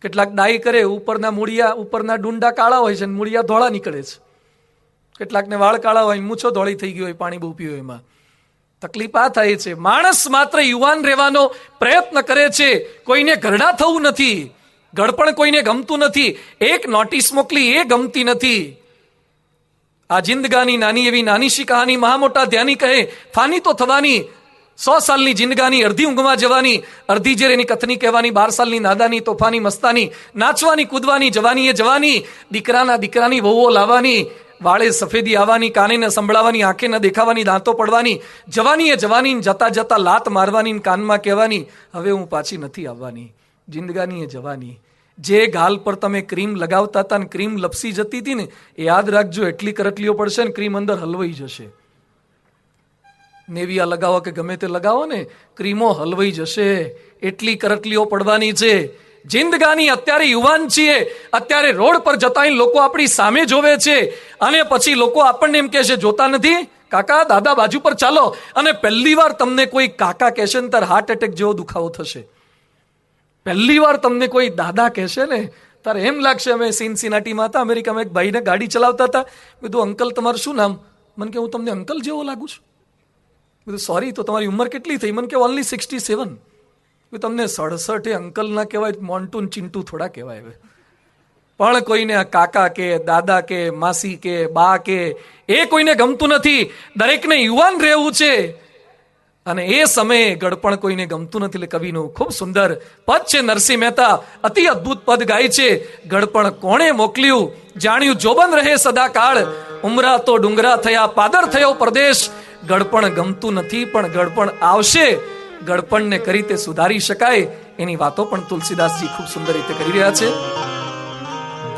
કેટલાક ડાઈ કરે, ઉપરના ડુંડા કાળા હોય છે અને મૂળિયા ધોળા નીકળે છે. કેટલાકને વાળ કાળા હોય, મૂછો ધોળી થઈ ગઈ હોય પાણી બહુ પીવું એમાં. તકલીફ આ થાય છે. માણસ માત્ર યુવાન રહેવાનો પ્રયત્ન કરે છે, કોઈને ઘરડા થવું નથી. ગળપણ કોઈને ગમતું નથી. એક નોટિસ મોકલી એ ગમતી નથી. આ જિંદગાની નાની એવી નાની શી કહાની, મહા મોટા ધ્યાની કહે ફાની તો થવાની. 100 સાલની જિંદગાની અડધી ઊંઘમાં જવાની, અડધી જેર એની કથની કહેવાની. 12 સાલની નાદાની તોફાની મસ્તાની, નાચવાની કૂદવાની, જવાની એ જવાની. દીકરાની વહુઓ લાવવાની, વાળે સફેદી આવવાની, કાને ન સંભળાવાની, આંખે ન દેખાવાની, દાંતો પડવાની. જવાની એ જવાની, જતા જતા લાત મારવાની, કાનમાં કહેવાની હવે હું પાછી નથી આવવાની. જિંદગાની એ જવાની. જે ગાલ પર તમે ક્રીમ લગાવતા હતા ને ક્રીમ લપસી જતી હતી ને, એ યાદ રાખજો, એટલી કરટલીઓ પડશે ને ક્રીમ અંદર હલવાઈ જશે. નેવિયા લગાવો કે ગમે તે લગાવો ને, ક્રીમો હલવાઈ જશે. એટલી કરટલીઓ પડવાની છે. જિંદગાની અત્યારે યુવાન છીએ, અત્યારે રોડ પર જતા લોકો આપણી સામે જોવે છે અને પછી લોકો આપણને એમ કહે છે, જોતા નથી કાકા દાદા બાજુ પર ચાલો. અને પહેલી વાર તમને કોઈ કાકા કહેશે ને ત્યારે હાર્ટ એટેક જેવો દુખાવો થશે. પહેલી વાર તમને કોઈ દાદા કહેશે ને તારે એમ લાગશે. અમે સિનસિનાટીમાં હતા, અમેરિકામાં એક ભાઈને ગાડી ચલાવતા હતા. કીધું અંકલ તમારું શું નામ? મને કે હું તમને અંકલ જેવો લાગુ છું. કીધું સોરી, તો તમારી ઉંમર કેટલી થઈ? મને કે ઓનલી 67. તમને 67 અંકલ ના કહેવાય, મોન્ટુન ચિંટુ થોડા કહેવાય. હવે પણ કોઈને કાકા કે દાદા કે માસી કે બા કે એ કોઈને ગમતું નથી. દરેકને યુવાન રહેવું છે અને એ સમયે ગળપણ કોઈને ગમતું નથી. એટલે કવિનું ખૂબ સુંદર પદ છે. નરસિંહ મહેતા અતિ અદ્ભુત પદ ગાય છે. ગળપણ કોણે મોકલ્યું, જાણ્યું જોબન રહે સદાકાળ. ઉમરા તો ડુંગરા થયા, પાદર થયો પરદેશ. ગળપણ ગમતું નથી પણ ગળપણ આવશે. ગળપણને કઈ રીતે સુધારી શકાય એની વાતો પણ તુલસીદાસજી ખૂબ સુંદર રીતે કરી રહ્યા છે.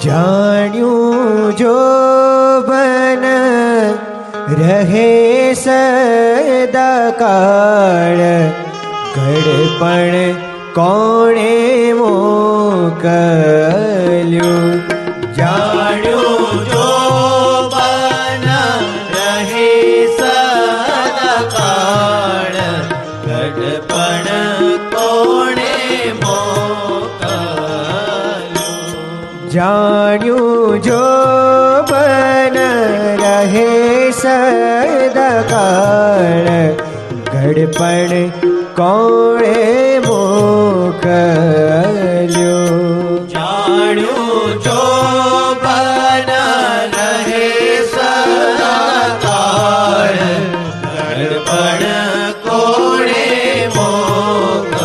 જાણ્યું જોબન રહે સદાકાળ. ગળપણ કોણે મોકલ્યું. જાણ્યું જોબન રહે સદાકાળ. ગળપણ કોણે મોકલ્યું. જાણ્યું જોબન રહે સદાકાળ. ગળપણ કોણે મોકલ્યું. જાણ્યું જોબન રહે સદાકાળ. ગળપણ કોણે મોકલ્યું.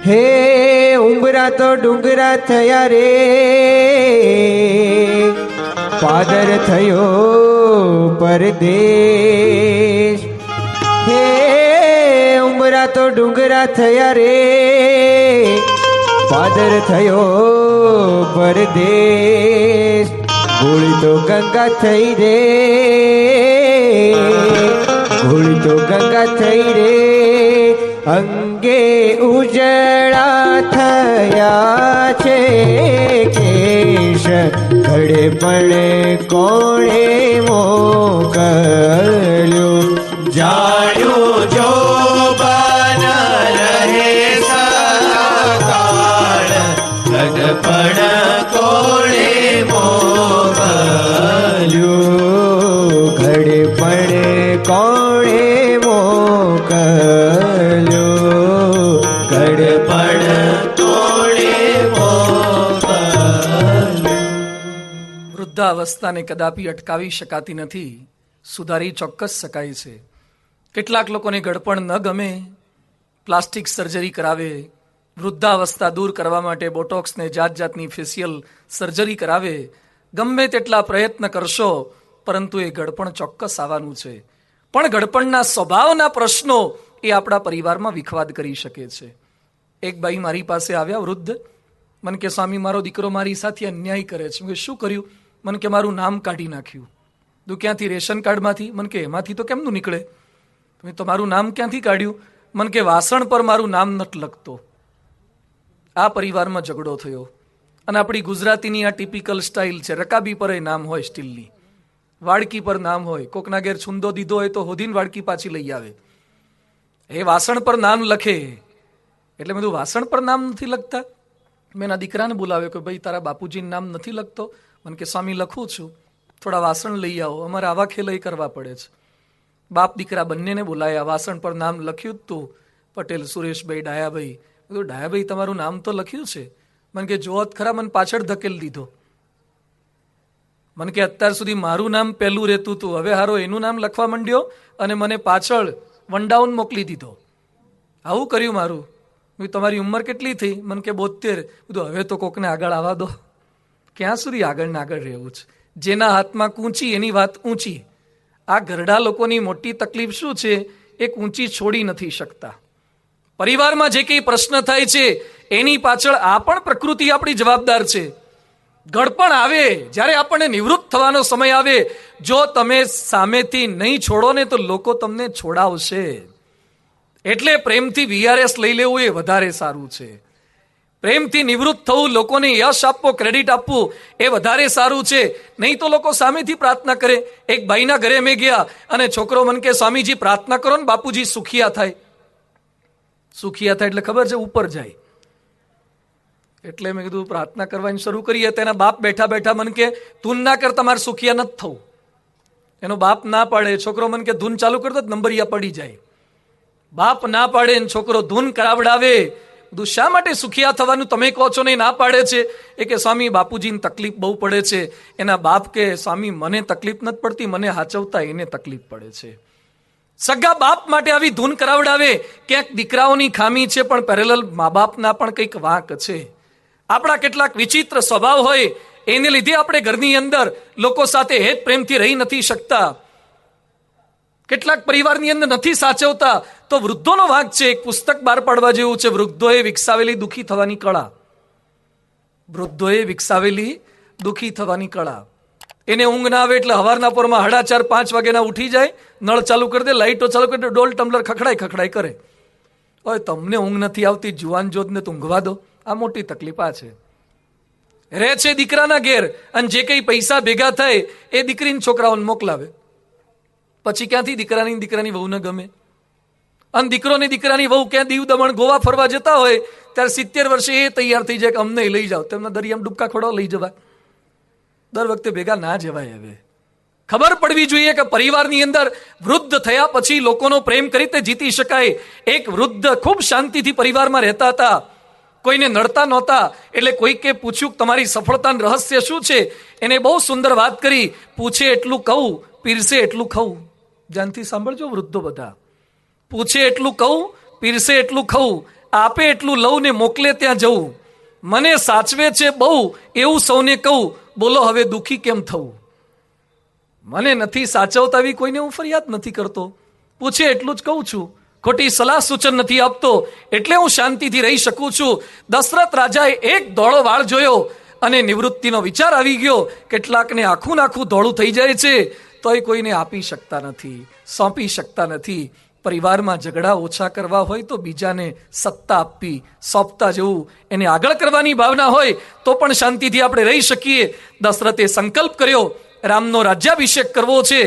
હે ઉંબરા તો ડુંગરા થયા રે, પાદર થયો પરદેશ. હે ઉંબરા તો ડુંગરા થયા રે, પાદર થયો પરદેશ. ગોળી તો ગંગા થઈ રે, ગોળી તો ગંગા થઈ રે. અંગે ઉજળા થયા છે કેશ. ઘડપણ કોણે મોકલ્યું. જાણ્યું જોબન રહે સદાકાળ. ઘડપણ કોણે મોકલ્યું. ઘડપણ કોણે મોકલ્યું. વૃદ્ધાવસ્થાને કદાપી અટકાવી શકાતી નથી, સુધારી ચોક્કસ શકાય છે. કેટલાક લોકોને ગળપણ ન ગમે, પ્લાસ્ટિક સર્જરી કરાવે. વૃદ્ધાવસ્થા દૂર કરવા માટે બોટોક્સને જાત જાતની ફેશિયલ સર્જરી કરાવે. ગમે તેટલા પ્રયત્ન કરશો પરંતુ એ ગળપણ ચોક્કસ આવવાનું છે. પણ ગળપણના સ્વભાવના પ્રશ્નો એ આપણા પરિવારમાં વિખવાદ કરી શકે છે. એક બાઈ મારી પાસે આવ્યા, વૃદ્ધ. મને કે સ્વામી, મારો દીકરો મારી સાથે અન્યાય કરે છે. મેં શું કર્યું? મને કે મારું નામ કાઢી નાખ્યું. તું ક્યાંથી? રેશન કાર્ડમાંથી. મને કે એમાંથી તો કેમનું નીકળે? મેં તો મારું નામ ક્યાંથી કાઢ્યું? મને કે વાસણ પર મારું નામ નથી લખતો. આ પરિવારમાં ઝઘડો થયો. અને આપણી ગુજરાતીની આ ટિપિકલ સ્ટાઇલ છે, રકાબી પર નામ હોય સ્ટીલની, વાડકી પર નામ હોય, કોકના ઘેર છુંદો દીધો હોય તો હોધીને વાડકી પાછી લઈ આવે. એ વાસણ પર નામ લખે એટલે મેં કીધું વાસણ પર નામ નથી લખતા? મેં એના દીકરાને બોલાવ્યો કે ભાઈ તારા બાપુજીનું નામ નથી લખતો? મને કે સ્વામી લખું છું, થોડા વાસણ લઈ આવો, અમારે આવા ખેલઈ કરવા પડે છે. બાપ દીકરા બંનેને બોલાયા, વાસણ પર નામ લખ્યું જ તું, પટેલ સુરેશભાઈ ડાયાભાઈ. કીધું ડાયાભાઈ તમારું નામ તો લખ્યું છે. મને કે જોત ખરા, મને પાછળ ધકેલ દીધો. મને કે અત્યાર સુધી મારું નામ પહેલું રહેતું હતું, હવે હારો એનું નામ લખવા માંડ્યો અને મને પાછળ વનડાઉન મોકલી દીધો. આવું કર્યું મારું. તમારી ઉંમર કેટલી થઈ? મને કે 72. કીધું હવે તો કોકને આગળ આવવા દો. ક્યાં સુધી આગળ ને આગળ રહેવું છે? જેના હાથમાં કૂંચી એની વાત ઊંચી. આ ઘરડા લોકોની મોટી તકલીફ શું છે? એ ઊંચી છોડી નથી શકતા. પરિવારમાં જે કંઈ પ્રશ્ન થાય છે એની પાછળ આ પણ પ્રકૃતિ આપણી જવાબદાર છે. ગળપણ આવે, જ્યારે આપણને નિવૃત્ત થવાનો સમય આવે, જો તમે સામેથી નહીં છોડો ને તો લોકો તમને છોડાવશે. એટલે પ્રેમથી VRS લઈ લેવું એ વધારે સારું છે. પ્રેમથી નિવૃત્ત થવું, લોકોને યશ આપવો, ક્રેડિટ આપવું એ વધારે સારું છે. નહીં તો લોકો સામેથી પ્રાર્થના કરે. એક ભાઈના ઘરે મેં ગયા અને છોકરો મને કે સ્વામીજી પ્રાર્થના કરો ને બાપુજી સુખિયા થાય. સુખિયા થાય એટલે ખબર છે? ઉપર જાય. એટલે મેં કીધું પ્રાર્થના કરવાની શરૂ કરીએ. તેના બાપ બેઠા બેઠા મને કે ધૂન ના કર, તમારે સુખિયા નથી થવું. એનો બાપ ના પાડે. છોકરો મને કે ધૂન ચાલુ કરતો નંબરિયા પડી જાય. બાપ ના પાડે ને છોકરો ધૂન કરાવડાવે. બધું શા માટે સુખિયા થવાનું તમે કહો છો ને ના પાડે છે? એ કે સ્વામી બાપુજીને તકલીફ બહુ પડે છે. એના બાપ કે સ્વામી મને તકલીફ નથી પડતી, મને હાચવતા એને તકલીફ પડે છે. સગા બાપ માટે આવી ધૂન કરાવડાવે. ક્યાંક દીકરાઓની ખામી છે, પણ પેરેલલ મા બાપના પણ કંઈક વાંક છે. આપણા કેટલાક વિચિત્ર સ્વભાવ હોય, એને લીધે આપણે ઘરની અંદર લોકો સાથે હેત પ્રેમથી રહી નથી શકતા. કેટલાક પરિવારની અંદર નથી સાચવતા, તો વૃદ્ધોનો વાંક છે. એક પુસ્તક બહાર પાડવા જેવું છે, વૃદ્ધોએ વિકસાવેલી દુઃખી થવાની કળા. વૃદ્ધોએ વિકસાવેલી દુઃખી થવાની કળા. એને ઊંઘ ના આવે એટલે હવારના પોરમાં 4:30-5 વાગ્યાના ઉઠી જાય, નળ ચાલુ કરી દે, લાઈટો ચાલુ કરી દે, ડોલ ટમ્બલર ખખડાઈ કરે. હવે તમને ઊંઘ નથી આવતી, જુવાન જોતને ઊંઘવા દો. આ મોટી તકલીફ આ છે. રહે છે દીકરાના ઘેર અને જે કંઈ પૈસા ભેગા થાય એ દીકરીને છોકરાઓને મોકલાવે. પછી ક્યાંથી દીકરાની વહુ ન ગમે? અને દીકરોને દીકરાની વહુ ક્યાં દીવ દમણ ગોવા ફરવા જતા હોય ત્યારે 70 વર્ષે એ તૈયાર થઈ જાય કે અમને લઈ જાઓ. તેમને દરિયામાં ડૂબકા ખોડો લઈ જવાય. દર વખતે ભેગા ના જવાય. હવે ખબર પડવી જોઈએ કે પરિવારની અંદર વૃદ્ધ થયા પછી લોકોનો પ્રેમ કરી રીતે જીતી શકાય. એક વૃદ્ધ ખૂબ શાંતિથી પરિવારમાં રહેતા હતા, કોઈને નડતા નહોતા. એટલે કોઈકે પૂછ્યું તમારી સફળતાનું રહસ્ય શું છે? એને બહુ સુંદર વાત કરી. પૂછે એટલું કહું, પીરસે એટલું ખાવું. ધ્યાનથી સાંભળજો વૃદ્ધો બધા. પૂછે એટલું કહું, પીરસે એટલું ખાવું, આપે એટલું લઉં ને મોકલે ત્યાં જવું. મને સાચવે છે બહુ એવું સૌને કહું, બોલો હવે દુઃખી કેમ થવું? મને નથી સાચવતા એવી કોઈને હું ફરિયાદ નથી કરતો. પૂછે એટલું જ કહું છું. ખોટી સલાહ સૂચન નથી આપતો, એટલે હું શાંતિથી રહી શકું છું. દશરથ રાજાએ એક ધોળો વાળ જોયો અને નિવૃત્તિનો વિચાર આવી ગયો. કેટલાકને આખું નાખું ધોળું થઈ જાય છે તોય કોઈને આપી શકતા નથી, સોંપી શકતા નથી. પરિવારમાં ઝઘડા ઓછા કરવા હોય તો બીજાને સત્તા આપવી, સોંપતા જવું. એને આગળ કરવાની ભાવના હોય તો પણ શાંતિથી આપણે રહી શકીએ. દશરથે સંકલ્પ કર્યો, રામનો રાજ્યાભિષેક કરવો છે.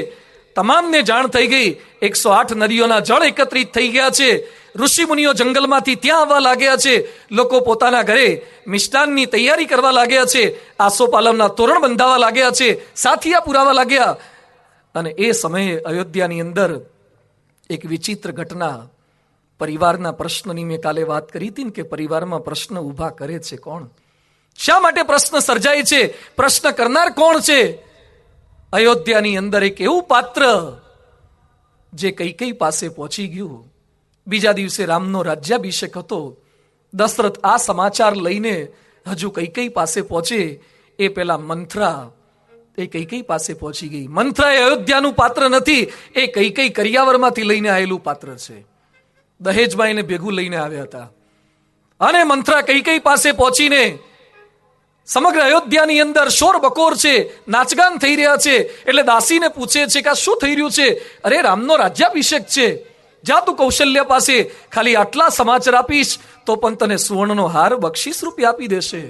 તમામને જાણ થઈ ગઈ. 108 નદીઓના જળ એકત્રિત થઈ ગયા છે. ઋષિ મુનિઓ જંગલમાંથી ત્યાં આવવા લાગ્યા છે. લોકો પોતાના ઘરે મિષ્ટાનની તૈયારી કરવા લાગ્યા છે. આસોપાલવના તોરણ બંધાવા લાગ્યા છે. સાથિયા પુરાવા લાગ્યા. અને એ સમયે અયોધ્યાની અંદર એક વિચિત્ર ઘટના, પરિવારના પ્રશ્નની મેં કાલે વાત કરી હતી ને કે પરિવારમાં પ્રશ્ન ઊભા કરે છે કોણ? શા માટે પ્રશ્ન સર્જાય છે? પ્રશ્ન કરનાર કોણ છે? અયોધ્યાની અંદર એક એવું પાત્ર જે કૈકેયી પાસે પહોંચી ગયું. બીજા દિવસે રામનો રાજ્યાભિષેક હતો. દશરથ આ સમાચાર લઈને હજુ કૈકેયી પાસે પહોંચે એ પેલા મંથરા એ કૈકેયી પાસે પહોંચી ગઈ. મંથરા એ અયોધ્યાનું પાત્ર નથી, એ કૈકેયી કરિયાવરમાંથી લઈને આવેલું પાત્ર છે. દહેજમાં એને ભેગું લઈને આવ્યા હતા. અને મંથરા કૈકેયી પાસે પહોંચીને સમગ્ર અયોધ્યાની અંદર શોર બકોર છે, નાચગાન થઈ રહ્યા છે. એટલે દાસીને પૂછે છે કે આ શું થઈ રહ્યું છે? અરે રામનો રાજ્યાભિષેક છે, જા તું કૌશલ્ય પાસે, ખાલી આટલા સમાચાર આપીશ તો પણ તને સુવર્ણનો હાર બક્ષિસ રૂપે આપી દેશે.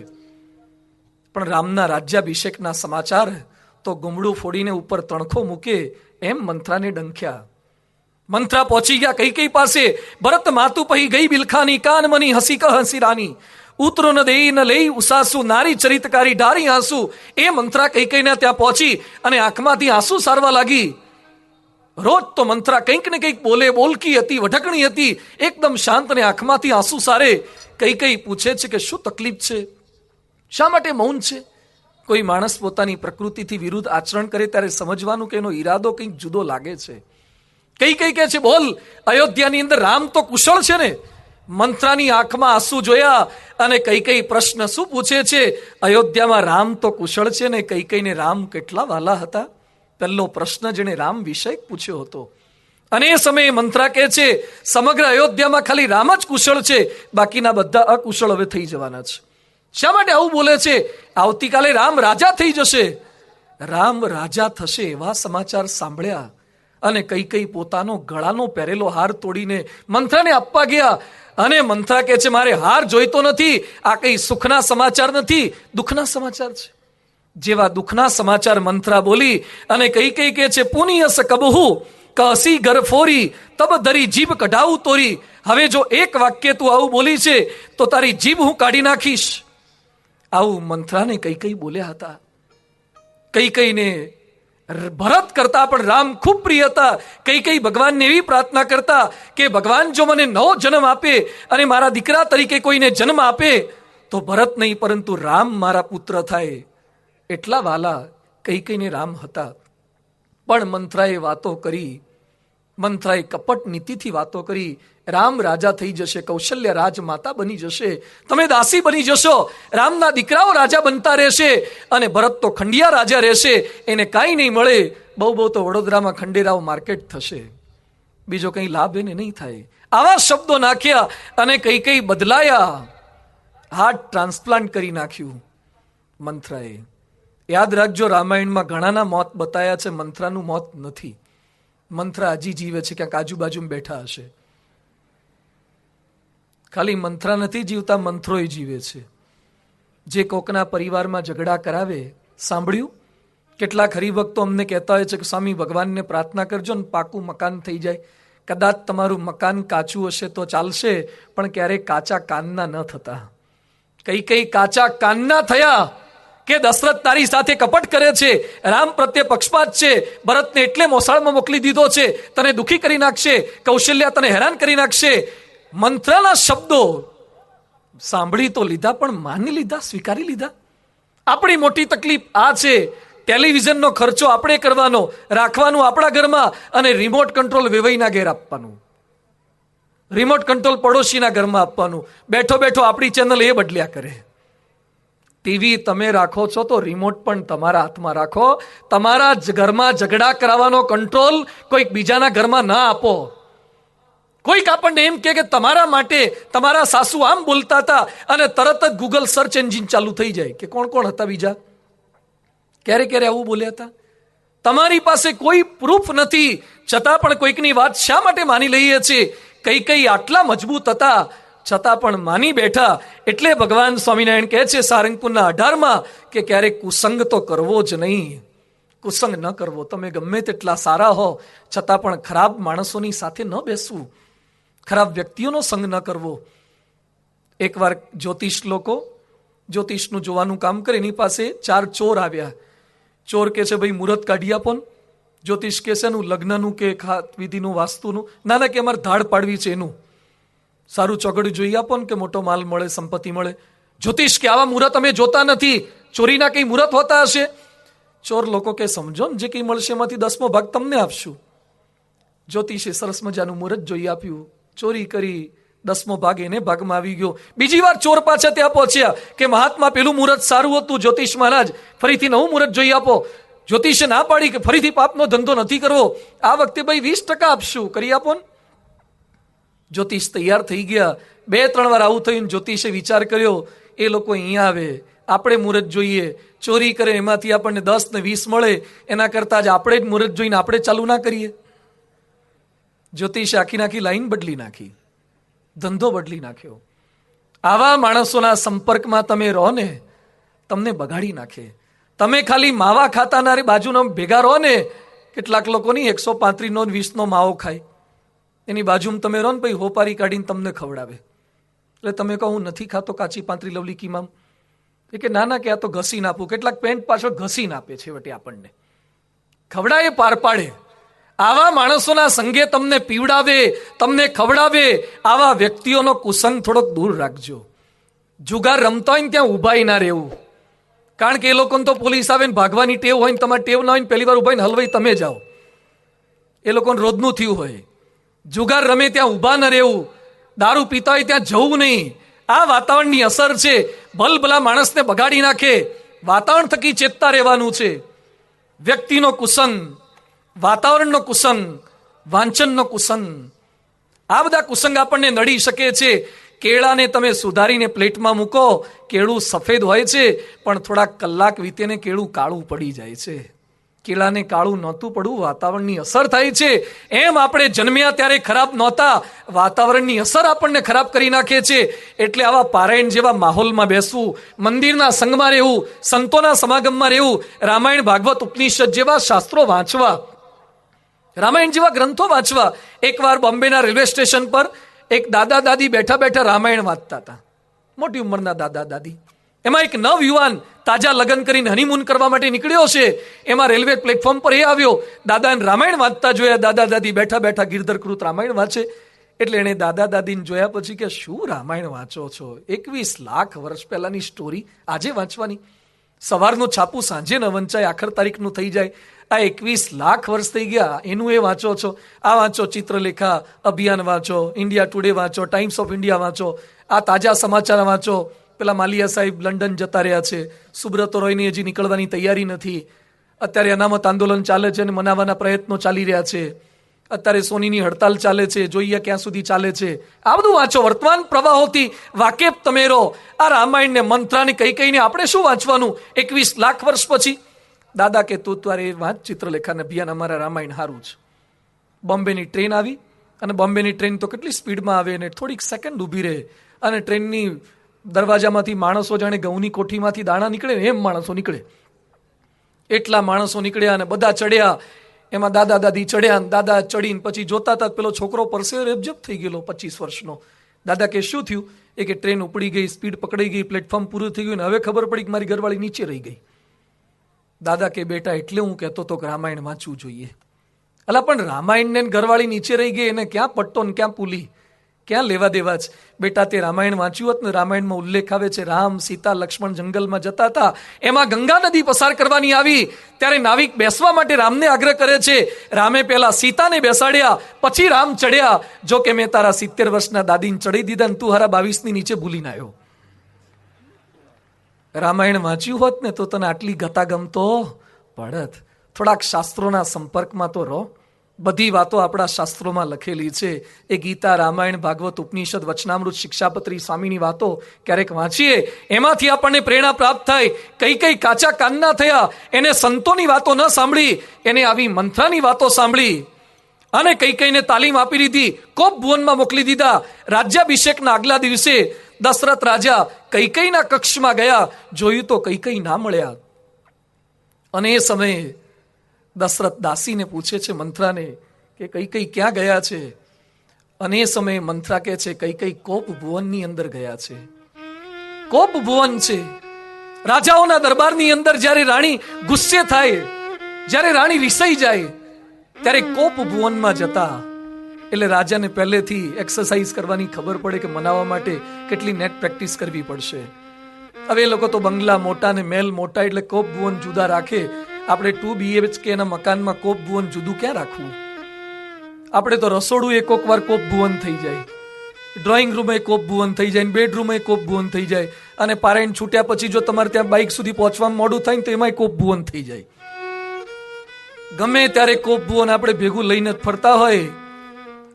પણ રામના રાજ્યાભિષેકના સમાચાર તો ગુમડું ફોડીને ઉપર તણખો મૂકે એમ મંથરાને ડંખ્યા. મંથરા પહોંચી ગયા કૈકેયી પાસે. ભરત માતુ પહી ગઈ બિલખાની, કાન મની હસી ક હસી રાની, ઉતરો ન દેઈ ન લઈ ઉસાસુ, નારી ચરિતકારી ડારી આંસુ. એ મંથરા કૈકેયીને ત્યાં પહોંચી અને આંખમાંથી આંસુ સારવા લાગી. રોજ તો મંથરા કંઈક ને કંઈક બોલે, બોલકી હતી, વઢકણી હતી, એકદમ શાંત અને આંખમાંથી આંસુ સારે. કૈકેયી પૂછે છે કે શું તકલીફ છે, શા માટે મૌન છે? કોઈ માણસ પોતાની પ્રકૃતિથી વિરુદ્ધ આચરણ કરે ત્યારે સમજવાનું કે એનો ઈરાદો કંઈક જુદો લાગે છે. કૈકેયી કહે છે બોલ, અયોધ્યાની અંદર રામ તો કુશળ છે ને? મંથરાની આંખમાં આંસુ જોયા અને કૈકેયી પ્રશ્ન શું પૂછે છે? અયોધ્યામાં રામ તો કુશળ છે ને કૈકેયીને રામ કેટલા વાલા હતા? પહેલો પ્રશ્ન જેણે રામ વિષય પૂછ્યો હતો. અને એ સમયે મંથરા કહે છે સમગ્ર અયોધ્યામાં ખાલી રામ જ કુશળ છે, બાકીના બધા અકુશળ હવે થઈ જવાના છે. શા માટે આવું બોલે છે? આવતીકાલે રામ રાજા થઈ જશે. રામ રાજા થશે એવા સમાચાર સાંભળ્યા અને કૈકેયી પોતાનો ગળાનો પહેરેલો હાર તોડીને મંથરાને આપવા ગયા. અને મંથરા કહે છે મારે હાર જોઈતો નથી, આ કઈ સુખના સમાચાર નથી, દુઃખના સમાચાર છે. જેવા દુઃખના સમાચાર મંથરા બોલી અને કૈકેયી કહે છે પુનિયસ કબહુ કસી ઘર ફોરી, તબ ધરી જીભ કઢાવું તોરી. હવે જો એક વાક્ય તું આવું બોલી છે તો તારી જીભ હું કાઢી નાખીશ. આવું મંથરાને કૈકેયી બોલ્યા હતા. કૈકેયીને ભરત કરતા પણ રામ ખૂબ પ્રિય હતા. કૈકેયી ભગવાનને એવી પ્રાર્થના કરતા કે ભગવાન જો મને નવો જન્મ આપે અને મારા દીકરા તરીકે કોઈને જન્મ આપે તો ભરત નહીં પરંતુ રામ મારા પુત્ર થાય. એટલા વાલા કૈકેયીને રામ હતા. પણ મંથરાએ વાતો કરી, મંથરાએ કપટ નીતિથી વાતો કરી. રામ રાજા થઈ જશે, કૌશલ્ય રાજમાતા બની જશે, તમે દાસી બની જશો, રામના દીકરાઓ રાજા બનતા રહેશે અને ભરત તો ખંડિયા રાજા રહેશે, એને કાંઈ નહીં મળે. બહુ બહુ તો વડોદરામાં ખંડેરાવ માર્કેટ થશે, બીજો કંઈ લાભ એને નહીં થાય. આવા શબ્દો નાખ્યા અને કૈકેયી બદલાયા. હાર્ટ ટ્રાન્સપ્લાન્ટ કરી નાખ્યું મંથરાએ. યાદ રાખજો, રામાયણમાં ઘણાના મોત બતાયા છે, મંથરાનું મોત નથી. મંથરા હજી જીવે છે, ક્યાંક આજુબાજુમાં બેઠા હશે. ખાલી મંથરા નથી જીવતા, મંથરોય જીવે છે. જે કોકના પરિવારમાં ઝઘડા કરાવે, સાંભળ્યું? કેટલાક હરિભક્તો અમને કહેતા હોય છે કે સ્વામી ભગવાનને પ્રાર્થના કરજો ને પાકું મકાન થઈ જાય. કદાચ તમારું મકાન કાચું હશે તો ચાલશે, પણ ક્યારેય કાચા કાનના ન થતા. કઈ કાચા કાનના થયા કે દશરથ તારી સાથે કપટ કરે છે, રામ પ્રત્યે પક્ષપાત છે, ભરતને એટલે મોસાળમાં મોકલી દીધો છે, તને દુઃખી કરી નાખશે, કૌશલ્યા તને હેરાન કરી નાખશે. મંત્રના શબ્દો સાંભળી તો લીધા, પણ માની લીધા, સ્વીકારી લીધા. આપણી મોટી તકલીફ આ છે, ટેલિવિઝનનો ખર્ચો આપણે કરવાનો, રાખવાનું આપણા ઘરમાં અને રિમોટ કંટ્રોલ વેવાઈના ઘેર આપવાનું, રિમોટ કંટ્રોલ પડોશીના ઘરમાં આપવાનું. બેઠો બેઠો આપણી ચેનલ એ બદલ્યા કરે. ટીવી તમે રાખો છો તો રિમોટ પણ તમારા હાથમાં રાખો. તમારા ઘરમાં ઝઘડા કરાવવાનો કંટ્રોલ કોઈક બીજાના ઘરમાં ના આપો. કોઈક આપણને એમ કે તમારા માટે તમારા સાસુ આમ બોલતા હતા અને તરત જ ગૂગલ સર્ચ એન્જિન ચાલુ થઈ જાય કે કોણ કોણ હતા બીજા, ક્યારે ક્યારે આવું બોલ્યા હતા. તમારી પાસે કોઈ પ્રૂફ નથી, છતાં પણ કોઈકની વાત શા માટે માની લઈએ છીએ? કઈ આટલા મજબૂત હતા છતાં પણ માની બેઠા. એટલે ભગવાન સ્વામિનારાયણ કહે છે સારંગપુરના 18માં કે ક્યારેક કુસંગ તો કરવો જ નહીં, કુસંગ ન કરવો. તમે ગમે તેટલા સારા હો છતાં પણ ખરાબ માણસોની સાથે ન બેસવું, ખરાબ વ્યક્તિઓનો સંગ ન કરવો. એકવાર જ્યોતિષનું જોવાનું કામ કરે, એની પાસે 4 ચોર આવ્યા. ચોર કે છે ભાઈ મુહૂર્ત કાઢી આપો ને. જ્યોતિષ કે છે એનું લગ્નનું કે વિધિનું વાસ્તુનું. ના કે અમારે ધાડ પાડવી છે એનું. સારું ચોગડું જોઈ આપો ને કે મોટો માલ મળે, સંપત્તિ મળે. જ્યોતિષ કે આવા મુહૂર્ત અમે જોતા નથી, ચોરીના કઈ મુહૂર્ત હોતા હશે. ચોર લોકો કે સમજો ને જે કઈ મળશે એમાંથી 10મો ભાગ તમને આપશું. જ્યોતિષે સરસ મજાનું મુહૂર્ત જોઈ આપ્યું, ચોરી કરી 10મો ભાગ એને ભાગમાં આવી ગયો. બીજી વાર ચોર પાછા ત્યાં પહોંચ્યા કે મહાત્મા પેલું મુહૂર્ત સારું હતું, જ્યોતિષ મહારાજ ફરીથી નવું મુહૂર્ત જોઈ આપો. જ્યોતિષે ના પાડી કે ફરીથી પાપનો ધંધો નથી કરવો, આ વખતે ભાઈ 20% આપશું, કરી આપો ને. જ્યોતિષ તૈયાર થઈ ગયા. 2-3 વાર આવું થયું. જ્યોતિષે વિચાર કર્યો એ લોકો અહીંયા આવે, આપણે મુહૂર્ત જોઈએ, ચોરી કરે એમાંથી આપણને 10 ને 20 મળે, એના કરતાં જ આપણે જ મુહૂર્ત જોઈને આપણે ચાલુ ના કરીએ. જ્યોતિષે આખી લાઈન બદલી નાખી, ધંધો બદલી નાખ્યો. આવા માણસોના સંપર્કમાં તમે રહો ને, તમને બગાડી નાખે. તમે ખાલી માવા ખાતાના બાજુનો ભેગા રહો ને, કેટલાક લોકોની 135 નો 20 માવો ખાય, એની બાજુમાં તમે રહો ને પછી હોપારી કાઢીને તમને ખવડાવે. એટલે તમે કહો હું નથી ખાતો કાચી પાંત્રી લવલી કીમામ, એ કે ના કે આ તો ઘસીને આપું. કેટલાક પેન્ટ પાછળ ઘસીને આપે છે વટે આપણને, ખવડાવે પાર પાડે. આવા માણસોના સંગે તમને પીવડાવે, તમને ખવડાવે, આવા વ્યક્તિઓનો કુસંગ થોડોક દૂર રાખજો. જુગાર રમતા હોય ને ત્યાં ઉભાઈ ના રહેવું, કારણ કે એ લોકોને તો પોલીસ આવે ને ભાગવાની ટેવ હોય ને તમારે ટેવ ના હોય ને પહેલી વાર ઉભાઈને હલવાઈ તમે જાઓ. એ લોકોને રોજનું થયું હોય. જુગાર રમે ત્યાં ઉભા ન રહેવું, દારૂ પીતા હોય ત્યાં જવું નહીં. આ વાતાવરણની અસર છે, ભલભલા માણસને બગાડી નાખે. વાતાવરણ થકી ચેતતા રહેવાનું છે. વ્યક્તિનો કુસંગ, વાતાવરણનો કુસંગ, વાંચનનો કુસંગ, આ બધા કુસંગ આપણને નડી શકે છે. કેળાને તમે સુધારીને પ્લેટમાં મૂકો, કેળું સફેદ હોય છે, પણ થોડાક કલાક વીતેને કેળું કાળું પડી જાય છે. કેળાને કાળું નહોતું પડવું, વાતાવરણની અસર થાય છે. એમ આપણે જન્મ્યા ત્યારે ખરાબ નહોતા, વાતાવરણની અસર આપણને ખરાબ કરી નાખે છે. એટલે આવા પારાયણ જેવા માહોલમાં બેસવું, મંદિરના સંગમાં રહેવું, સંતોના સમાગમમાં રહેવું, રામાયણ ભાગવત ઉપનિષદ જેવા શાસ્ત્રો વાંચવા, રામાયણ જેવા ગ્રંથો વાંચવા. એકવાર બોમ્બેના રેલવે સ્ટેશન પર એક દાદા દાદી બેઠા બેઠા રામાયણ વાંચતા હતા. મોટી ઉંમરના દાદા દાદી. એમાં એક નવ યુવાન તાજા લગ્ન કરીને હનીમૂન કરવા માટે નીકળ્યો છે. એમાં રેલવે પ્લેટફોર્મ પર એ આવ્યો, દાદાને રામાયણ વાંચતા જોયા. દાદા દાદી બેઠા બેઠા ગિરધરકૃત રામાયણ વાંચે. એટલે એને દાદા દાદીને જોયા પછી કે શું રામાયણ વાંચો છો? 21 લાખ વર્ષ પહેલાની સ્ટોરી આજે વાંચવાની? સવારનું છાપું સાંજે ન વંચાય, આખર તારીખનું થઈ જાય. આ 21 લાખ વર્ષ થઈ ગયા, એનું એ વાંચો છો? આ વાંચો, ચિત્રલેખા અભિયાન વાંચો, ઇન્ડિયા ટુડે વાંચો, ટાઈમ્સ ઓફ ઇન્ડિયા વાંચો, આ તાજા સમાચાર વાંચો. પેલા માલિયા સાહેબ લંડન જતા રહ્યા છે, સુબ્રતો રોયની હજી નીકળવાની તૈયારી નથી. અત્યારે અનામત આંદોલન ચાલે છે અને મનાવવાના પ્રયત્નો ચાલી રહ્યા છે. અત્યારે સોનીની હડતાલ ચાલે છે, જોઈએ ક્યાં સુધી ચાલે છે. આ બધું વાંચો, વર્તમાન પ્રવાહોથી વાકેફ તમે રહો. આ રામાયણને મંત્રાને કહીને આપણે શું વાંચવાનું 21 લાખ વર્ષ પછી? દાદા કે તું તારે વાંચ ચિત્રલેખાને અભિયાન, અમારા રામાયણ હારું છે. બોમ્બેની ટ્રેન આવી, અને બોમ્બેની ટ્રેન તો કેટલી સ્પીડમાં આવે ને થોડીક સેકન્ડ ઊભી રહે, અને ટ્રેનની દરવાજામાંથી માણસો જાણે ઘઉંની કોઠીમાંથી દાણા નીકળે ને એમ માણસો નીકળે. એટલા માણસો નીકળ્યા અને બધા ચડ્યા. એમાં દાદા દાદી ચડ્યા. દાદા ચડીને પછી જોતા હતા પેલો છોકરો પરસે રેબજબ થઈ ગયેલો 25 વર્ષનો. દાદા કે શું થયું? એ કે ટ્રેન ઉપડી ગઈ, સ્પીડ પકડાઈ ગઈ, પ્લેટફોર્મ પૂરું થઈ ગયું ને હવે ખબર પડી કે મારી ઘરવાળી નીચે રહી ગઈ. દાદા કે બેટા એટલે હું કહેતો હતો કે રામાયણ વાંચવું જોઈએ. અલા પણ રામાયણ ને ઘરવાળી નીચે રહી ગઈ, એને ક્યાં પટ્ટો ને ક્યાં પુલી, ક્યાં લેવા દેવા જ? બેટા તે રામાયણ વાંચ્યું હોત ને, રામાયણમાં ઉલ્લેખ આવે છે રામ સીતા લક્ષ્મણ જંગલમાં જતા હતા, એમાં ગંગા નદી પસાર કરવાની આવી ત્યારે નાવિક બેસવા માટે રામને આગ્રહ કરે છે. રામે પહેલા સીતાને બેસાડ્યા, પછી રામ ચડ્યા. જો કે મેં તારા 70 વર્ષના દાદીને ચડી દીધા ને તું હારા 22 ની નીચે ભૂલીને આવ્યો. રામાયણ વાંચ્યું હોત ને તો તને આટલી ગતાગમ તો પડત. થોડાક શાસ્ત્રોના સંપર્કમાં તો રહો. બધી વાતો આપણા શાસ્ત્રોમાં લખેલી છે. એ ગીતા, રામાયણ, ભાગવત, ઉપનિષદ, વચનામૃત, શિક્ષાપત્રી, સ્વામીની વાતો ક્યારેક વાંચીએ, એમાંથી આપણને પ્રેરણા પ્રાપ્ત થાય. કઈ કાચા કાનના થયા, એને સંતોની વાતો ન સાંભળી, એને આવી મંત્રાની વાતો સાંભળી અને કઈને તાલીમ આપી દીધી, કોપ ભુવનમાં મોકલી દીધા. રાજ્યાભિષેકના આગલા દિવસે દશરથ રાજા કઈના કક્ષમાં ગયા, જોયું તો કઈ ના મળ્યા. અને એ સમયે દશરથ દાસીને પૂછે છે મંથરાને કે કઈ ક્યાં ગયા છે? અને એ સમયે મંથરા કહે છે કઈ કોપ ભુવનની અંદર ગયા છે. કોપ ભુવન છે. રાજાઓના દરબારની અંદર જ્યારે રાણી ગુસ્સે થાય, જ્યારે રાણી રિસાઈ જાય, ત્યારે કોપ ભુવનમાં જતા. એટલે રાજાને પહેલેથી એક્સરસાઇઝ કરવાની ખબર પડે કે મનાવવા માટે કેટલી નેટ પ્રેક્ટિસ કરવી પડશે. હવે એ લોકો તો બંગલા મોટા ને મહેલ મોટા એટલે કોપ ભુવન જુદા રાખે. આપણે 2 BHK ના મકાનમાં કોપ ભુવન જુદું ક્યાં રાખવું? આપણે તો રસોડું એક વાર કોપ ભુવન થઈ જાય, ડ્રોઈંગ રૂમ એ કોપ ભુવન થઈ જાય, બેડરૂમ એ કોપ ભુવન થઈ જાય, અને પારાયણ છૂટ્યા પછી જો તમારે ત્યાં બાઇક સુધી પહોંચવામાં મોડું થાય ને તો એમાંય કોપ ભુવન થઈ જાય. ગમે ત્યારે કોપ ભુવન આપણે ભેગું લઈને જ ફરતા હોય.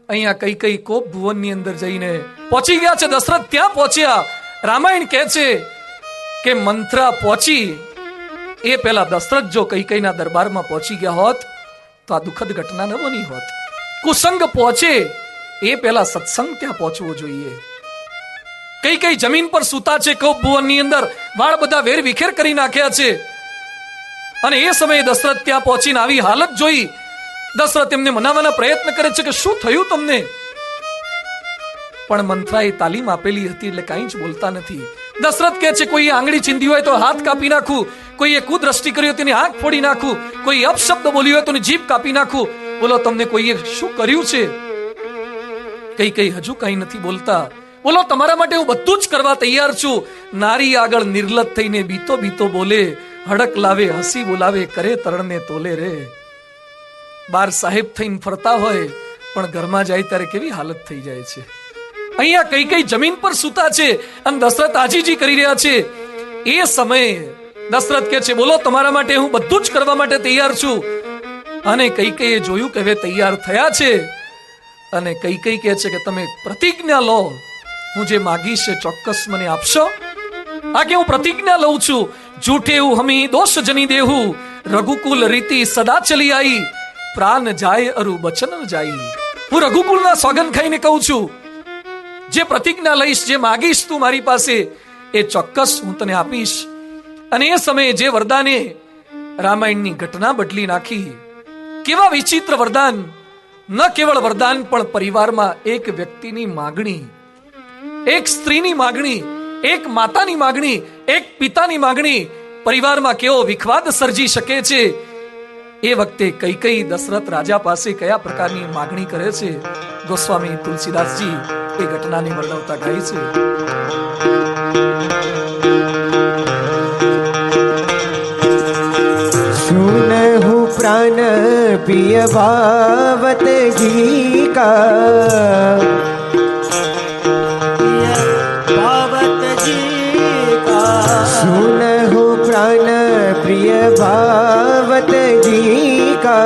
અહીંયા કઈ કઈ કોપ ભુવનની અંદર જઈને પહોંચી ગયા છે. દશરથ ત્યાં પહોંચ્યા. રામાયણ કહે છે કે મંથરા પહોંચી એ પહેલા દશરથ જો કઈ કઈના દરબારમાં પહોંચી ગયા હોત તો આ દુઃખદ ઘટના ન બની હોત. કુસંગ પહોંચે એ પહેલા સત્સંગ ત્યાં પહોંચવો જોઈએ. કઈ કઈ જમીન પર સૂતા છે કોપ ભુવનની અંદર, વાળ બધા વેર વિખેર કરી નાખ્યા છે. અને એ સમયે દશરથ ત્યાં પહોંચીને આવી હાલત જોઈ. દશરથ એમને મનાવવાના પ્રયત્ન કરે છે કે શું થયું તમને? પણ મંથરાએ તાલીમ આપેલી હતી એટલે કાંઈ જ બોલતા નથી. દશરથ કહે છે કોઈ આંગળી ચીંધી હોય તો હાથ કાપી નાખું, કોઈએ કુદ્રષ્ટિ કરી હોય તો એની આંખ ફોડી નાખું, કોઈ અપશબ્દ બોલ્યો હોય તો એની જીભ કાપી નાખું. બોલો તમને કોઈએ શું કર્યું છે? કઈ કઈ હજુ કઈ નથી બોલતા. બોલો તમારા માટે હું બધું જ કરવા તૈયાર છું. નારી આગળ નિર્લજ થઈને બીતો બીતો બોલે, હડક લાવે હસી બોલાવે, કરે તરણને તોલે રે. બાર સાહેબ થઈને ફરતા હોય પણ ઘરમાં જાય ત્યારે કેવી હાલત થઈ જાય છે. અહીંયા કઈ કઈ જમીન પર સૂતા છે અને દશરથ આજીજી કરી રહ્યા છે. એ સમયે દશરથ કહે છે બોલો તમારા માટે હું બધું જ કરવા માટે તૈયાર છું. અને કઈ કઈ જોયું કે હવે તૈયાર થયા છે અને કઈ કઈ કહે છે કે તમે પ્રતિજ્ઞા લો, હું જે માગીશ એ ચોક્કસ મને આપશો. આ કે હું પ્રતિજ્ઞા લઉં છું. જૂઠે હું હમી દોષ જની દેહું, રઘુકુલ રીતિ સદા ચલી આવી, પ્રાણ જાય અરુ બચન જાય. હું રઘુકુળના સોગંદ ખાઈને કહું છું જે પ્રતિજ્ઞા લઈશ, જે માગીશ તું મારી પાસે એ ચોક્કસ હું તને આપીશ. અને એ સમયે જે વરદાને રામાયણની ઘટના બદલી નાખી. કેવા વિચિત્ર વરદાન! ન કેવળ વરદાન પણ પરિવારમાં એક વ્યક્તિની માગણી, એક સ્ત્રીની માગણી, એક માતાની માગણી, એક પિતાની માગણી પરિવારમાં કેવો વિખવાદ સર્જી શકે છે. એ વખતે કઈ કઈ દશરથ રાજા પાસે કયા પ્રકારની માગણી કરે છે ગોસ્વામી તુલસીદાસજી એ ઘટનાને વર્ણવતા ગાય છે. सुनहु प्राण प्रिय भावत जी का, भावत जी का. सुनहु प्राण प्रिय भावत जी का,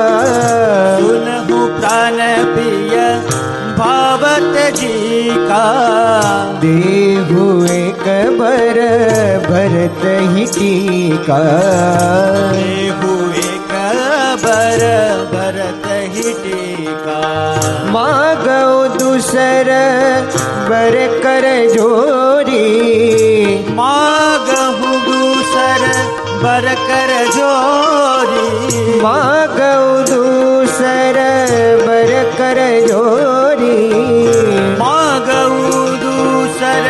सुनहु प्राण प्रिय भावत जी का. देहु एक बर भरत ही टीका, देहु एक बर भरत ही टीका. मागौ दूसर बर कर जोरी, मागहु दूसर बर कर जोरी, मागौ दूसर बर कर जोरी, मागौ दूसर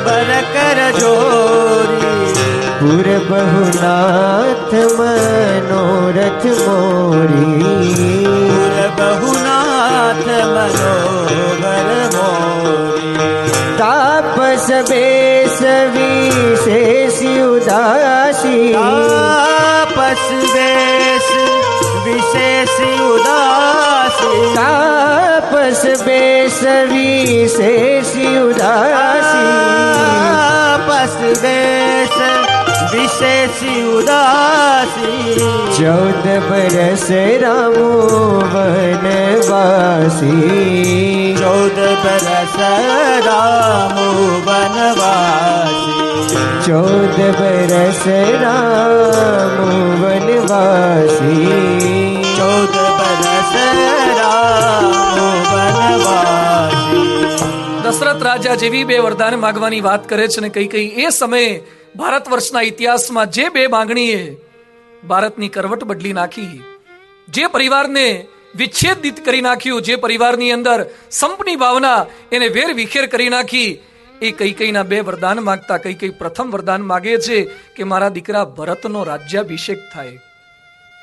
बर कर जोरी. पुर बहुनाथ मनोरथ मोरी, पुर बहुनाथ मनोहर मोरी. तापस बेस विशेष उदासी, तापस बेस विशेष उदासी, तापस बेस विशेष उदासी, तापस बेस विशेष उदासी. 14 बरस रामो वनवासी, 14 बरस रामो वनवासी, 14 बरस रामो वनवासी, 14 बरस रामो वनवासी. દશરથ રાજા જેવી બે વરદાન માંગવાની વાત કરે છે ને કઈ કઈ એ સમયે ભારત વર્ષના ઇતિહાસમાં જે બે માંગણીએ ભારતની કરવટ બદલી નાખી, જે પરિવારને વિચ્છેદિત કરી નાખ્યું, જે પરિવારની અંદર સંપની ભાવના એને વેર વિખેર કરી નાખી, એ કઈ કઈના બે વરદાન માંગતા કઈ કઈ પ્રથમ વરદાન માગે છે કે મારા દીકરા ભરતનો રાજ્યાભિષેક થાય.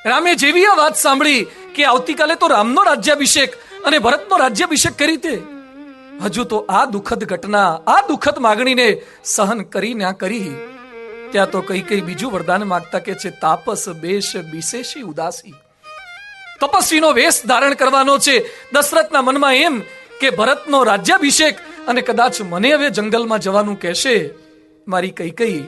રામે જેવી આ વાત સાંભળી કે આવતીકાલે તો રામનો રાજ્યાભિષેક અને ભરતનો રાજ્યાભિષેક કરી રીતે. હજુ તો આ દુઃખદ ઘટના, આ દુઃખદ માગણીને સહન કરી ના કરી ત્યાં તો કઈ કઈ બીજું વરદાન માંગતા કે છે તાપસ બેશ વિશેષી ઉદાસી. તપસ્વીનો વેશ ધારણ કરવાનો છે. દશરથના મનમાં એમ કે ભરતનો રાજ્યાભિષેક અને કદાચ મને હવે જંગલમાં જવાનું કહેશે મારી કઈ કઈ.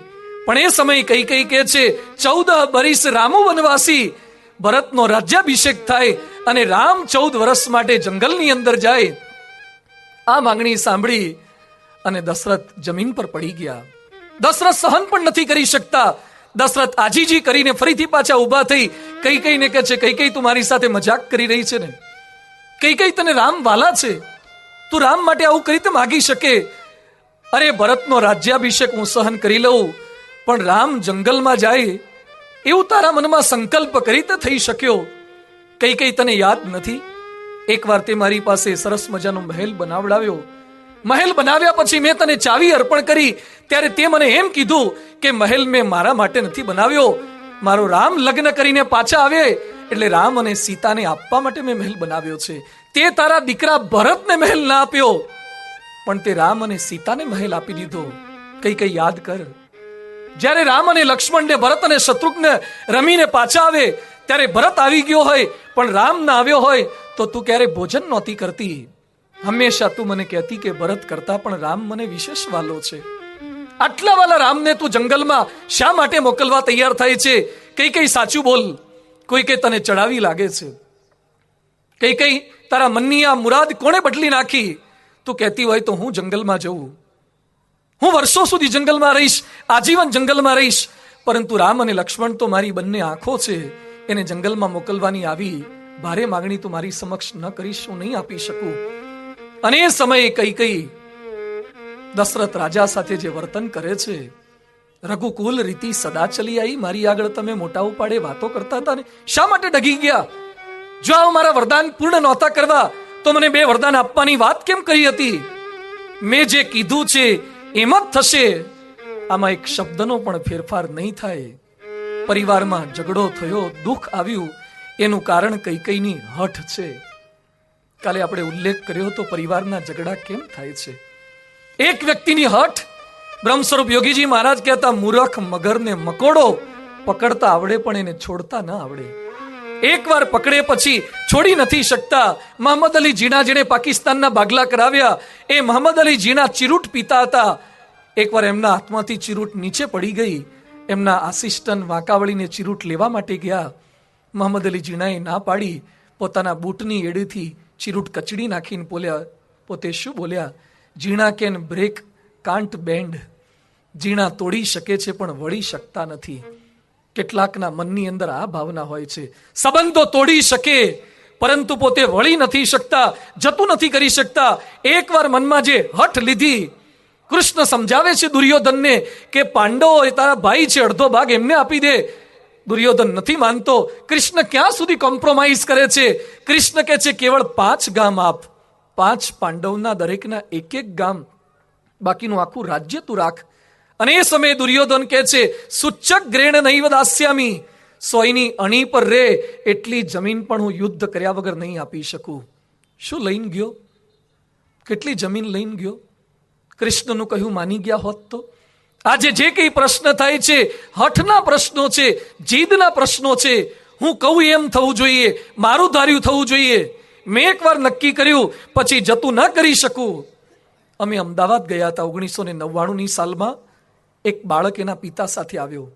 પણ એ સમય કઈ કઈ કહે છે 14 બરિસ રામુ વનવાસી, ભરતનો રાજ્યાભિષેક થાય અને રામ 14 વર્ષ માટે જંગલની અંદર જાય. આ માંગણી સાંભળી અને દશરથ જમીન પર પડી ગયા. દશરથ સહન પણ નથી કરી શકતા. દશરથ આજીજી કરીને ફરીથી પાછા ઊભા થઈ કૈકેયીને કહે છે, કૈકેયી તું મારી સાથે મજાક કરી રહી છે ને? કૈકેયી તને રામ વાલા છે, તું રામ માટે આવું કઈ રીતે માગી શકે? અરે ભરતનો રાજ્યાભિષેક હું સહન કરી લઉં, પણ રામ જંગલમાં જાય એવું તારા મનમાં સંકલ્પ કરી તે થઈ શક્યો? કૈકેયી તને યાદ નથી? એકવાર તે મારી પાસે સરસ મજાનો મહેલ બનાવડાવ્યો. મહેલ બનાવ્યા પછી મેં તને ચાવી અર્પણ કરી ત્યારે તે મને એમ કીધું કે મહેલ મેં મારા માટે નથી બનાવ્યો, મારો રામ લગ્ન કરીને પાછા આવે એટલે રામ અને સીતાને આપવા માટે મેં મહેલ બનાવ્યો છે. તે તારા દીકરા ભરતને મહેલ ના આપ્યો, પણ તે રામ અને સીતાને મહેલ આપી દીધો. કઈ યાદ કર, જ્યારે રામ અને લક્ષ્મણને ભરત અને શત્રુઘ્ન રમીને પાછા આવે ત્યારે ભરત આવી ગયો હોય પણ રામ ના આવ્યો હોય તો તું ક્યારે ભોજન નહોતી કરતી. હંમેશા તું મને કહેતી કે ભરત કરતા પણ રામ મને વિશેષ વાલો છે. આટલા વાલા રામને તું જંગલમાં શા માટે મોકલવા તૈયાર થાય છે? કઈ સાચું બોલ, કોઈ કે તને ચડાવી લાગે છે? કઈ તારા મનની આ મુરાદ કોણે બદલી નાખી? તું કહેતી હોય તો હું જંગલમાં જઉં, હું વર્ષો સુધી જંગલમાં રહીશ, આજીવન જંગલમાં રહીશ, પરંતુ રામ અને લક્ષ્મણ તો મારી બંને આંખો છે, એને જંગલમાં મોકલવાની આવી ભારે માગણી તું મારી સમક્ષ ન કરીશ, હું નહીં આપી શકું. અને એ સમયે કઈ દશરથ રાજા સાથે જે વર્તન કરે છે, રઘુકુલ રીતિ સદા ચલી આવી, મારી આગળ તમે મોટા ઉપાડે વાતો કરતા હતા ને શા માટે ડગી ગયા? જો આ મારા વરદાન પૂર્ણ નહોતા કરવા તો મને 2 વરદાન આપવાની વાત કેમ કરી હતી? મેં જે કીધું છે એમ જ થશે, આમાં એક શબ્દનો પણ ફેરફાર નહીં થાય. પરિવારમાં ઝઘડો થયો, દુઃખ આવ્યું, એનું કારણ કૈકેયીની હઠ છે. કાલે આપણે ઉલ્લેખ કર્યો હતો પરિવારના ઝઘડા કેમ થાય છે. એક વ્યક્તિની હઠ. બ્રહ્મ સ્વરૂપ યોગીજી મહારાજ કહેતા, મૂર્ખ મગરને મકોડો પકડતા આવડે પણ એને છોડતા ન આવડે. એકવાર પકડે પછી છોડી નથી શકતા. મોહમ્મદ અલી જીણા જેણે પાકિસ્તાનના બાગલા કરાવ્યા, એ મોહમ્મદ અલી જીણા ચીરૂટ પીતા હતા. એકવાર એમના હાથમાંથી ચીરૂટ નીચે પડી ગઈ. એમના આસિસ્ટન્ટ વાંકાવળીને ચીરૂટ લેવા માટે ગયા. મોહમ્મદ અલી જીણાએ ના પાડી. પોતાના બૂટની એડીથી ચીરૂટ કચડી નાખીને બોલ્યા, પોતે શું બોલ્યા? જીણા કેન બ્રેક કાન્ટ બેન્ડ. જીણા તોડી શકે છે પણ વળી શકતા નથી. કેટલાકના મનની અંદર આ ભાવના હોય છે, સંબંધો તોડી શકે પરંતુ પોતે વળી નથી શકતા, જતું નથી કરી શકતા. એકવાર મનમાં જે હઠ લીધી, કૃષ્ણ સમજાવે છે દુર્યોધનને કે પાંડવો એ તારા ભાઈ છે, અડધો ભાગ એમને આપી દે. દુર્યોધન નથી માનતો. કૃષ્ણ ક્યાં સુધી કોમ્પ્રોમાઇઝ કરે છે? કૃષ્ણ કહે છે કેવળ 5 ગામ આપ, 5 પાંડવના દરેકના 1 ગામ, બાકીનું આખું રાજ્ય તું રાખ. અને એ સમયે દુર્યોધન કહે છે, સૂચક ગ્રેણ નૈવ દાસ્યામી, 100ની અણી પર રે એટલી જમીન પણ હું યુદ્ધ કર્યા વગર નહીં આપી શકું. શું લઈને ગયો? કેટલી જમીન લઈને ગયો? કૃષ્ણનું કહ્યું માની ગયા હોત તો? આજે જે કઈ પ્રશ્ન થાય છે, હઠના પ્રશ્નો છે, જીદના પ્રશ્નો છે. હું કહું એમ થવું જોઈએ, મારું ધાર્યું થવું જોઈએ. મેં એકવાર નક્કી કર્યું પછી જતું ન કરી શકું. અમે અમદાવાદ ગયા હતા 1999ની સાલમાં. એક બાળક એના પિતા સાથે આવ્યો.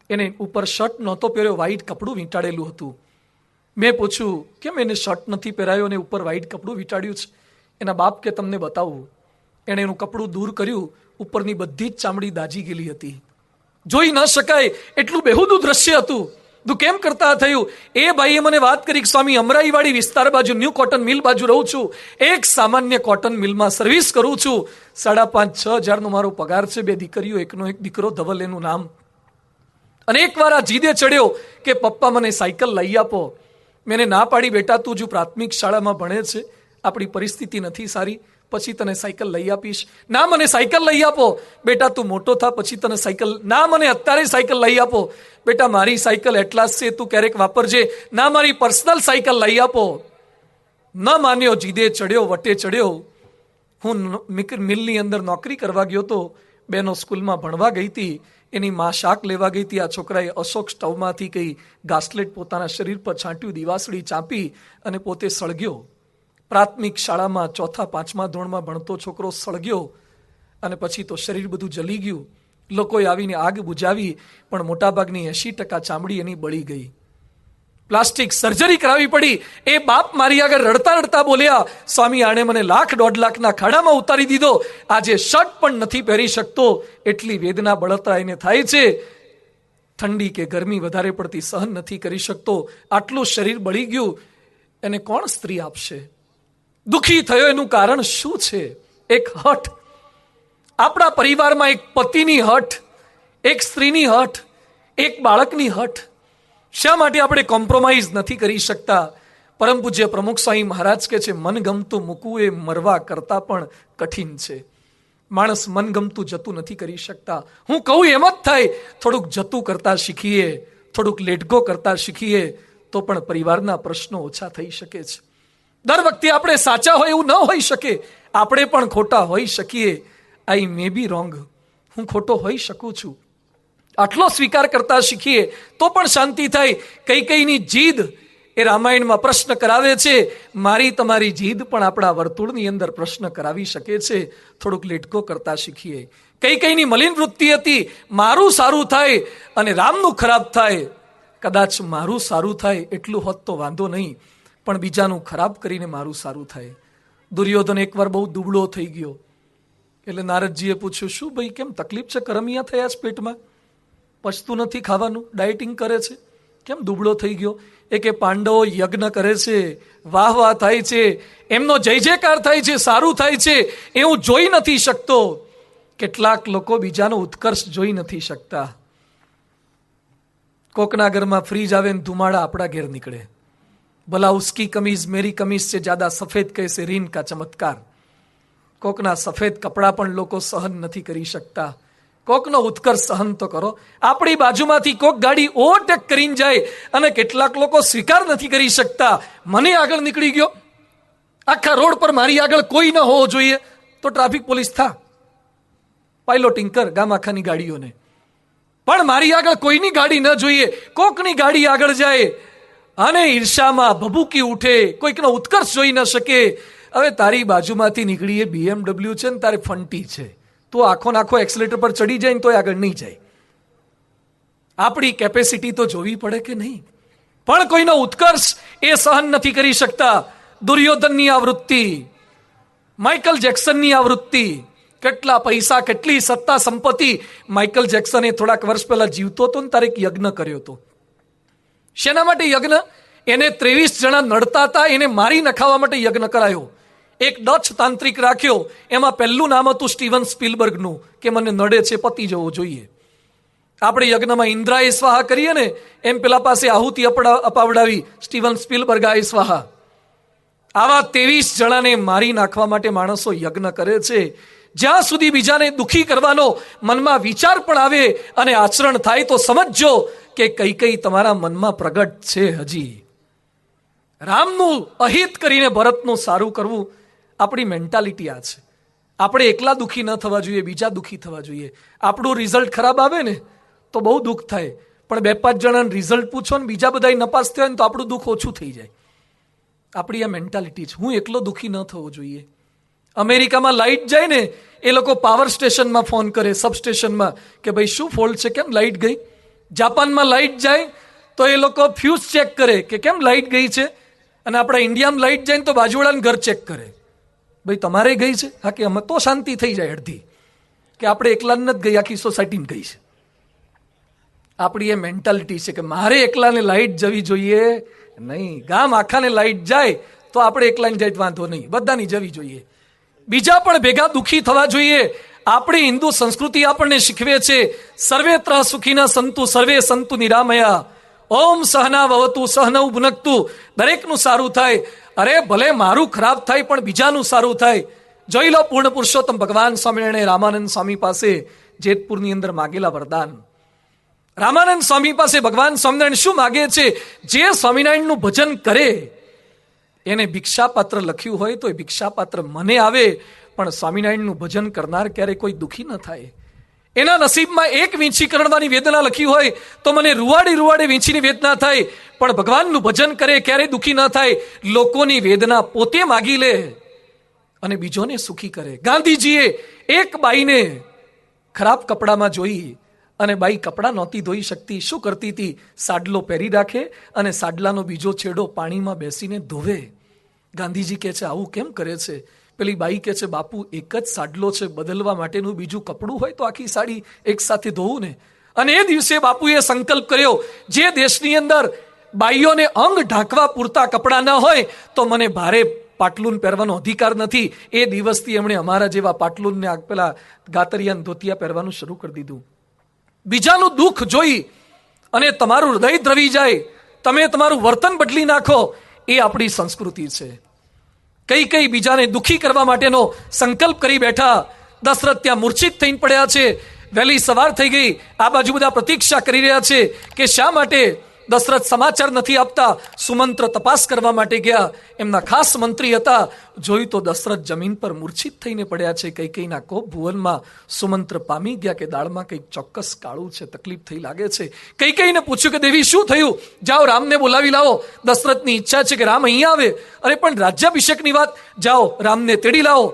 એને ઉપર શર્ટ નહોતો પહેર્યો, વ્હાઈટ કપડું વીંટાળેલું હતું. મેં પૂછ્યું કેમ એને શર્ટ નથી પહેરાયો અને ઉપર વ્હાઈટ કપડું વીંટાળ્યું છે? એના બાપ કે તમને બતાવું. એણે એનું કપડું દૂર કર્યું, ઉપરની બધી જ ચામડી દાજી ગયેલી હતી. જોઈ ન શકાય એટલું બેહુદું દ્રશ્ય હતું. તું કેમ કરતા થયું? એ ભાઈએ મને વાત કરી કે સ્વામી અમરાઈવાડી વિસ્તાર બાજુ ન્યૂ કોટન મિલ બાજુ રહું છું, એક સામાન્ય કોટન મિલમાં સર્વિસ કરું છું, 5,500-6 હજારનો મારો પગાર છે, 2 દીકરીઓ, એકનો એક દીકરો ધવલ એનું નામ. અને એકવાર આ જીદે ચડ્યો કે પપ્પા મને સાયકલ લઈ આપો. મેં ના પાડી, બેટા તું જો પ્રાથમિક શાળામાં ભણે છે, આપણી પરિસ્થિતિ નથી સારી, પછી તને સાયકલ લઈ આપીશ. ના મને સાયકલ લઈ આપો. બેટા તું મોટો થા પછી તને સાયકલ. ના મને અત્યારે સાયકલ લઈ આપો. બેટા મારી સાયકલ એટલાસ છે, તું ક્યારેક વાપરજે. ના મારી પર્સનલ સાયકલ લઈ આપો. ન માન્યો, જીદે ચડ્યો, વટે ચડ્યો. હું મિલની અંદર નોકરી કરવા ગયો તો, બેનો સ્કૂલમાં ભણવા ગઈ હતી. એની માં શાક લેવા ગઈ હતી. આ છોકરાએ અશોક સ્ટવમાંથી કઈ ઘાસલેટ પોતાના શરીર પર છાંટ્યું, દિવાસળી ચાંપી અને પોતે સળગ્યો. પ્રાથમિક શાળામાં 4-5મા ધોરણમાં ભણતો છોકરો સળગ્યો અને પછી તો શરીર બધું જલી ગયું. લોકોએ આવીને આગ બુજાવી પણ મોટાભાગની 80% ચામડી એની બળી ગઈ. પ્લાસ્ટિક સર્જરી કરાવી પડી. એ બાપ મારી આગળ રડતા રડતા બોલ્યા, સ્વામી આણે મને 1,00,000-1,50,000 ખાડામાં ઉતારી દીધો, આજે શર્ટ પણ નથી પહેરી શકતો, એટલી વેદના બળતરા એને થાય છે, ઠંડી કે ગરમી વધારે પડતી સહન નથી કરી શકતો, આટલું શરીર બળી ગયું, એને કોણ સ્ત્રી આપશે? દુઃખી થયો એનું કારણ શું છે? એક હઠ. આપણા પરિવારમાં એક પતિની હઠ, એક સ્ત્રીની હઠ, એક બાળકની હઠ. શા માટે આપણે કોમ્પ્રોમાઇઝ નથી કરી શકતા? પરમ પૂજ્ય પ્રમુખ સ્વામી મહારાજ કહે છે, મનગમતું મૂકવું એ મરવા કરતા પણ કઠિન છે. માણસ મનગમતું જતું નથી કરી શકતા. હું કહું એમ જ થાય, થોડુંક જતું કરતા શીખીએ, થોડુંક લેટગો કરતા શીખીએ તો પણ પરિવારના પ્રશ્નો ઓછા થઈ શકે છે. દર વખતે આપણે સાચા હોય એવું ન હોઈ શકે, આપણે પણ ખોટા હોઈ શકીએ. આઈ મે બી રોંગ, હું ખોટો હોઈ શકું છું, આટલો સ્વીકાર કરતા શીખીએ તો પણ શાંતિ થાય. કૈકેયીની જીદ એ રામાયણમાં પ્રશ્ન કરાવે છે, મારી તમારી જીદ પણ આપણા વર્તુળની અંદર પ્રશ્ન કરાવી શકે છે. થોડુંક લેટકો કરતા શીખીએ. કૈકેયીની મલિન વૃત્તિ હતી, મારું સારું થાય અને રામનું ખરાબ થાય. કદાચ મારું સારું થાય એટલું હોત તો વાંધો નહીં, પણ બીજાનું ખરાબ કરીને મારું સારું થાય. દુર્યોધન એકવાર બહુ દુબળો થઈ ગયો, એટલે નારદજીએ પૂછ્યું, શું ભાઈ કેમ તકલીફ છે? કરમિયા થયા છે પેટમાં, પચતું નથી ખાવાનું, ડાયટિંગ કરે છે, કેમ દુબળો થઈ ગયો? એ કે પાંડવો યજ્ઞ કરે છે, વાહ વાહ થાય છે, એમનો જય જયકાર થાય છે, સારું થાય છે, એ હું જોઈ નથી શકતો. કેટલાક લોકો બીજાનો ઉત્કર્ષ જોઈ નથી શકતા. કોકના ઘરમાં ફ્રીજ આવે ને ધુમાડા આપણા ઘેર નીકળે. ભલા ઉસકી કમીઝ મેરી કમીઝ છે જ્યાદા સફેદ કૈસે રીન કા ચમત્કાર. કોકના સફેદ કપડાં પણ લોકો સહન નથી કરી શકતા. કોકનો ઉત્કર્ષ સહન તો કરો. આપણી બાજુમાંથી કોક ગાડી ઓવરટેક કરીને જાય અને કેટલાક લોકો સ્વીકાર નથી કરી શકતા, મને આગળ નીકળી ગયો, આખા રોડ પર મારી આગળ કોઈ ન હોવો જોઈએ, તો ટ્રાફિક પોલીસ થા, પાઇલોટિંગ કર ગામ આખાની ગાડીઓને, પણ મારી આગળ કોઈની ગાડી ન જોઈએ. કોકની ગાડી આગળ જાય અને ઈર્ષામાં ભભૂકી ઉઠે, કોઈકનો ઉત્કર્ષ જોઈ ન શકે. હવે તારી બાજુમાંથી નીકળી એ BMW છે ને તારે ફંટી છે, તો આખો એક્સલેટર પર ચડી જાય ને તો આગળ નહીં જાય. આપણી કેપેસિટી તો જોવી પડે કે નહીં? પણ કોઈનો ઉત્કર્ષ એ સહન નથી કરી શકતા. દુર્યોધનની આ વૃત્તિ, માઇકલ જેક્સનની આ વૃત્તિ, કેટલા પૈસા, કેટલી સત્તા સંપત્તિ. માઇકલ જેક્સને થોડાક વર્ષ પહેલા જીવતો હતો ને તારે એક યજ્ઞ કર્યો હતો. શેના માટે યજ્ઞ? એને 23 જણા નડતા હતા, એને મારી નખાવા માટે યજ્ઞ કરાયો. એક ડચ તાંત્રિક રાખ્યો, એમાં પહેલું નામ હતું સ્ટીવન સ્પીલબર્ગનું, કે મને નડે છે, પતી જવો જોઈએ. આપણે યજ્ઞમાં ઇન્દ્રાએ સ્વાહા કરીએ ને એમ પેલા પાસે આહુતિ અપાવડાવી, સ્ટીવન સ્પીલબર્ગ આએ સ્વાહા. આવા 23 જણાને મારી નાખવા માટે માણસો યજ્ઞ કરે છે. જ્યાં સુધી બીજાને દુઃખી કરવાનો મનમાં વિચાર પણ આવે અને આચરણ થાય તો સમજજો કે કૈકેયી તમારા મનમાં પ્રગટ છે. હજી રામનું અહિત કરીને ભરતનું સારું કરવું, આપણી મેન્ટાલિટી આ છે. આપણે એકલા દુઃખી ન થવા જોઈએ, બીજા દુઃખી થવા જોઈએ. આપણું રિઝલ્ટ ખરાબ આવે ને તો બહુ દુઃખ થાય, પણ 2-5 જણાને રિઝલ્ટ પૂછો ને બીજા બધા નપાસ થયા ને તો આપણું દુઃખ ઓછું થઈ જાય. આપણી આ મેન્ટાલિટી છે. હું એકલો દુઃખી ન થવો જોઈએ. અમેરિકામાં લાઇટ જાય ને એ લોકો પાવર સ્ટેશનમાં ફોન કરે, સબસ્ટેશનમાં, કે ભાઈ શું ફોલ્ટ છે, કેમ લાઇટ ગઈ. જાપાનમાં લાઇટ જાય તો એ લોકો ફ્યુઝ ચેક કરે કે કેમ લાઇટ ગઈ છે. અને આપણા ઇન્ડિયામાં લાઇટ જાય ને તો બાજુવાળાને ઘર ચેક કરે, ભાઈ તમારે ગઈ છે? હા, કે અમે તો શાંતિ થઈ જાય અડધી, કે આપણે એકલાને નથી ગઈ, આખી સોસાયટીને ગઈ છે. આપણી એ મેન્ટાલિટી છે કે મારે એકલાને લાઇટ જવી જોઈએ નહીં. ગામ આખાને લાઇટ જાય તો આપણે એકલાને જાય વાંધો નહીં, બધાની જવી જોઈએ. બીજા પણ ભેગા દુઃખી થવા જોઈએ. આપણી હિન્દુ સંસ્કૃતિ આપણને શીખવે છે, સર્વેત્ર સુખીના સંતુ સર્વે સંતુ નિરામયા, ઓમ સહના ભવતુ સહનૌ ભુનક્તુ. દરેકનું સારું થાય. અરે ભલે મારું ખરાબ થાય પણ બીજાનું સારું થાય. જોઈ લો પૂર્ણ પુરુષોત્તમ ભગવાન સ્વામિનારાયણ રામાનંદ સ્વામી પાસે જેતપુરની અંદર માગેલા વરદાન. રામાનંદ સ્વામી પાસે ભગવાન સ્વામિનારાયણ શું માગે છે? જે સ્વામિનારાયણનું ભજન કરે એને ભિક્ષાપાત્ર લખ્યું હોય તો એ ભિક્ષાપાત્ર મને આવે, પણ સ્વામિનારાયણનું ભજન કરનાર ક્યારે કોઈ દુઃખી ન થાય. એના નસીબમાં એક વીંછી કરડવાની વેદના લખી હોય તો મને રૂવાડે વીંછીની વેદના થાય, પણ ભગવાનનું ભજન કરે ક્યારે દુઃખી ન થાય. લોકોની વેદના પોતે માગી લે અને બીજોને સુખી કરે. ગાંધીજીએ એક બાઈને ખરાબ કપડામાં જોઈ અને બાઈ કપડાં નહોતી ધોઈ શકતી. શું કરતી હતી? સાડલો પહેરી રાખે અને સાડલાનો બીજો છેડો પાણીમાં બેસીને ધોવે. ગાંધીજી કહે છે આવું કેમ કરે છે? પેલી બાઈ કહે છે બાપુ એક જ સાડલો છે, બદલવા માટેનું બીજું કપડું હોય તો આખી સાડી એક સાથે ધોવું ને. અને એ દિવસે બાપુએ સંકલ્પ કર્યો, જે દેશની અંદર બાઈઓને અંગ ઢાંકવા પૂરતા કપડાં ન હોય તો મને ભારે પાટલુન પહેરવાનો અધિકાર નથી. એ દિવસથી એમણે અમારા જેવા પાટલુનને પેલા ગાતરિયાન ધોતિયા પહેરવાનું શરૂ કરી દીધું. બીજાનું દુઃખ જોઈ અને તમારું હૃદય દ્રવી જાય, તમે તમારું વર્તન બદલી નાખો, એ આપણી સંસ્કૃતિ છે. કઈ કઈ બીજાને દુઃખી કરવા માટેનો સંકલ્પ કરી બેઠા. દશરથ ત્યાં મૂર્છિત થઈને પડ્યા છે. વહેલી સવાર થઈ ગઈ, આ બાજુ બધા પ્રતીક્ષા કરી રહ્યા છે કે શા માટે દશરથ સમાચાર નથી આપતા. સુમંત્ર તપાસ કરવા માટે ગયા, એમના ખાસ મંત્રી હતા. જોયું તો દશરથ જમીન પર મૂર્છિત થઈને પડ્યા છે. કૈકેયીના કોપ ભુવનમાં સુમંત્ર પામી ગયા કે દાળમાં કંઈક ચોક્કસ કાળું છે, તકલીફ થઈ લાગે છે. કૈકેયીને પૂછ્યું કે દેવી શું થયું? જાઓ રામને બોલાવી લાવો. દશરથની ઈચ્છા છે કે રામ અહીંયા આવે. અરે પણ રાજ્યાભિષેકની વાત, જાઓ રામને તેડી લાવો.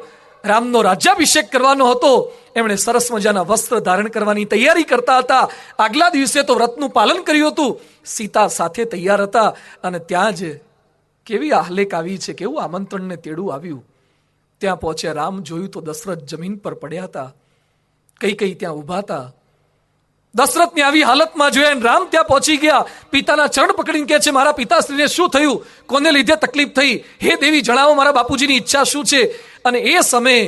રામનો રાજ્યાભિષેક કરવાનો હતો. એમણે સરસ મજાના વસ્ત્ર ધારણ કરવાની તૈયારી કરતા હતા. આગલા દિવસે તો વ્રતનું પાલન કર્યું હતું. સીતા સાથે તૈયાર હતા અને ત્યાં જ કેવી આહલેક આવી છે, કેવું આમંત્રણને તેડું આવ્યું. ત્યાં પહોંચ્યા રામ, જોયું તો દશરથ જમીન પર પડ્યા હતા. કૈકેયી ત્યાં ઊભા હતા. દશરથની આવી હાલતમાં જોયા રામ ત્યાં પહોંચી ગયા. પિતાના ચરણ પકડીને કહે છે મારા પિતાશ્રીને શું થયું? કોને લીધે તકલીફ થઈ? હે દેવી જણાવો, મારા બાપુજીની ઈચ્છા શું છે? અને એ સમયે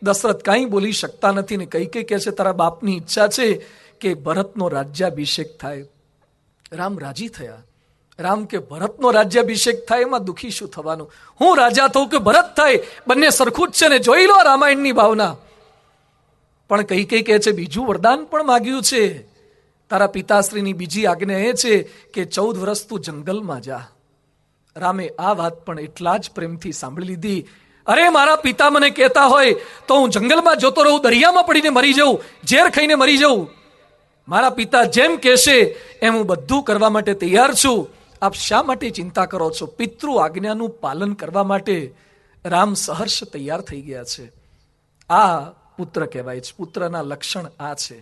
દશરથ કાંઈ બોલી શકતા નથી ને કૈકેયી કહે છે તારા બાપની ઈચ્છા છે કે ભરતનો રાજ્યાભિષેક થાય. રામ રાજી થયા. રામ કે ભરતનો રાજ્યાભિષેક થાય એમાં દુઃખી શું થવાનું? હું રાજા થઉં કે ભરત થાય, બંને સરખું જ છે ને. જોઈ લો રામાયણની ભાવના. પણ કૈકેયી કહે છે બીજું વરદાન પણ માગ્યું છે. તારા પિતાશ્રીની બીજી આજ્ઞા એ છે કે 14 વર્ષ તું જંગલમાં જા. રામે આ વાત પણ એટલા જ પ્રેમથી સાંભળી લીધી. અરે મારા પિતા મને કહેતા હોય તો હું જંગલમાં જતો રહું, દરિયામાં પડીને મરી જાઉં, ઝેર ખાઈને મરી જાઉં. મારા પિતા જેમ કહેશે એમ હું બધું કરવા માટે તૈયાર છું. આપ શા માટે ચિંતા કરો છો? પિતૃ આજ્ઞાનું પાલન કરવા માટે રામ સહર્ષ તૈયાર થઈ ગયા છે. આ પુત્ર કહેવાય છે. પુત્રના લક્ષણ આ છે.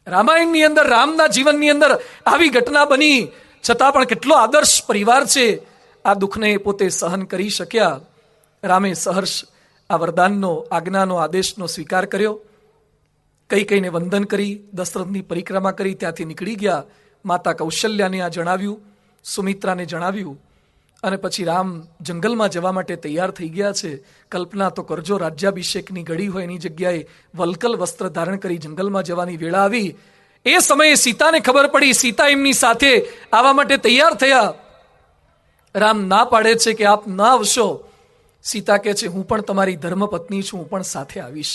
રામાયણની અંદર, રામના જીવનની અંદર આવી ઘટના બની છતાં પણ કેટલો આદર્શ પરિવાર છે. આ દુઃખને પોતે સહન કરી શક્યા. રામે સહર્ષ આ વરદાનનો, આજ્ઞાનો, આદેશનો સ્વીકાર કર્યો. કૈકેયીને વંદન કરી, દશરથની પરિક્રમા કરી, ત્યાંથી નીકળી ગયા. માતા કૌશલ્યાને આ જણાવ્યું, સુમિત્રાને જણાવ્યું અને પછી રામ જંગલમાં જવા માટે તૈયાર થઈ ગયા છે. કલ્પના તો કરજો, રાજ્યાભિષેકની ઘડી હોય એની જગ્યાએ વલ્કલ વસ્ત્ર ધારણ કરી જંગલમાં જવાની વેળા આવી. એ સમયે સીતાને ખબર પડી. સીતા એમની સાથે આવવા માટે તૈયાર થયા. રામ ના પાડે છે કે આપ ના આવશો. સીતા કહે છે હું પણ તમારી ધર્મપત્ની છું, હું પણ સાથે આવીશ.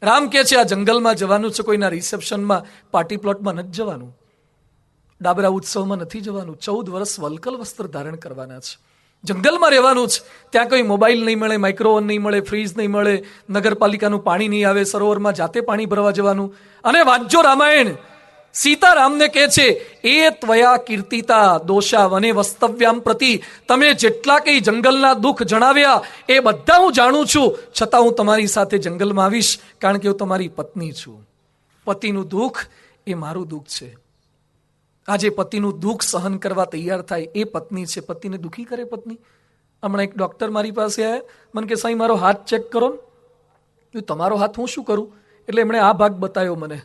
રામ કહે છે આ જંગલમાં જવાનું છે, કોઈના રિસેપ્શનમાં, પાર્ટી પ્લોટમાં નથી જવાનું, ડાબરા ઉત્સવમાં નથી જવાનું. 14 વર્ષ વલ્કલ વસ્ત્ર ધારણ કરવાના છે. જંગલમાં રહેવાનું છે. ત્યાં કોઈ મોબાઈલ નહીં મળે, માઇક્રોવન નહીં મળે, ફ્રીજ નહીં મળે, નગરપાલિકાનું પાણી નહીં આવે, સરોવરમાં જાતે પાણી ભરવા જવાનું. અને વાંચજો રામાયણ. સીતારામને કહે છે એ ત્વયા કીર્તિતા દોષા વને વસ્તવ્યામ પ્રતિ. તમે જેટલા કઈ જંગલના દુઃખ જણાવ્યા એ બધા હું જાણું છું, છતાં હું તમારી સાથે જંગલમાં આવીશ, કારણ કે હું તમારી પત્ની છું. પતિનું દુઃખ એ મારું દુઃખ છે. આજે પતિનું દુઃખ સહન કરવા તૈયાર થાય એ પત્ની છે. પતિને દુઃખી કરે પત્ની. હમણાં એક ડોક્ટર મારી પાસે આવ્યા, મને કે સાંઈ મારો હાથ ચેક કરો ને. તમારો હાથ હું શું કરું? એટલે એમણે આ ભાગ બતાવ્યો મને.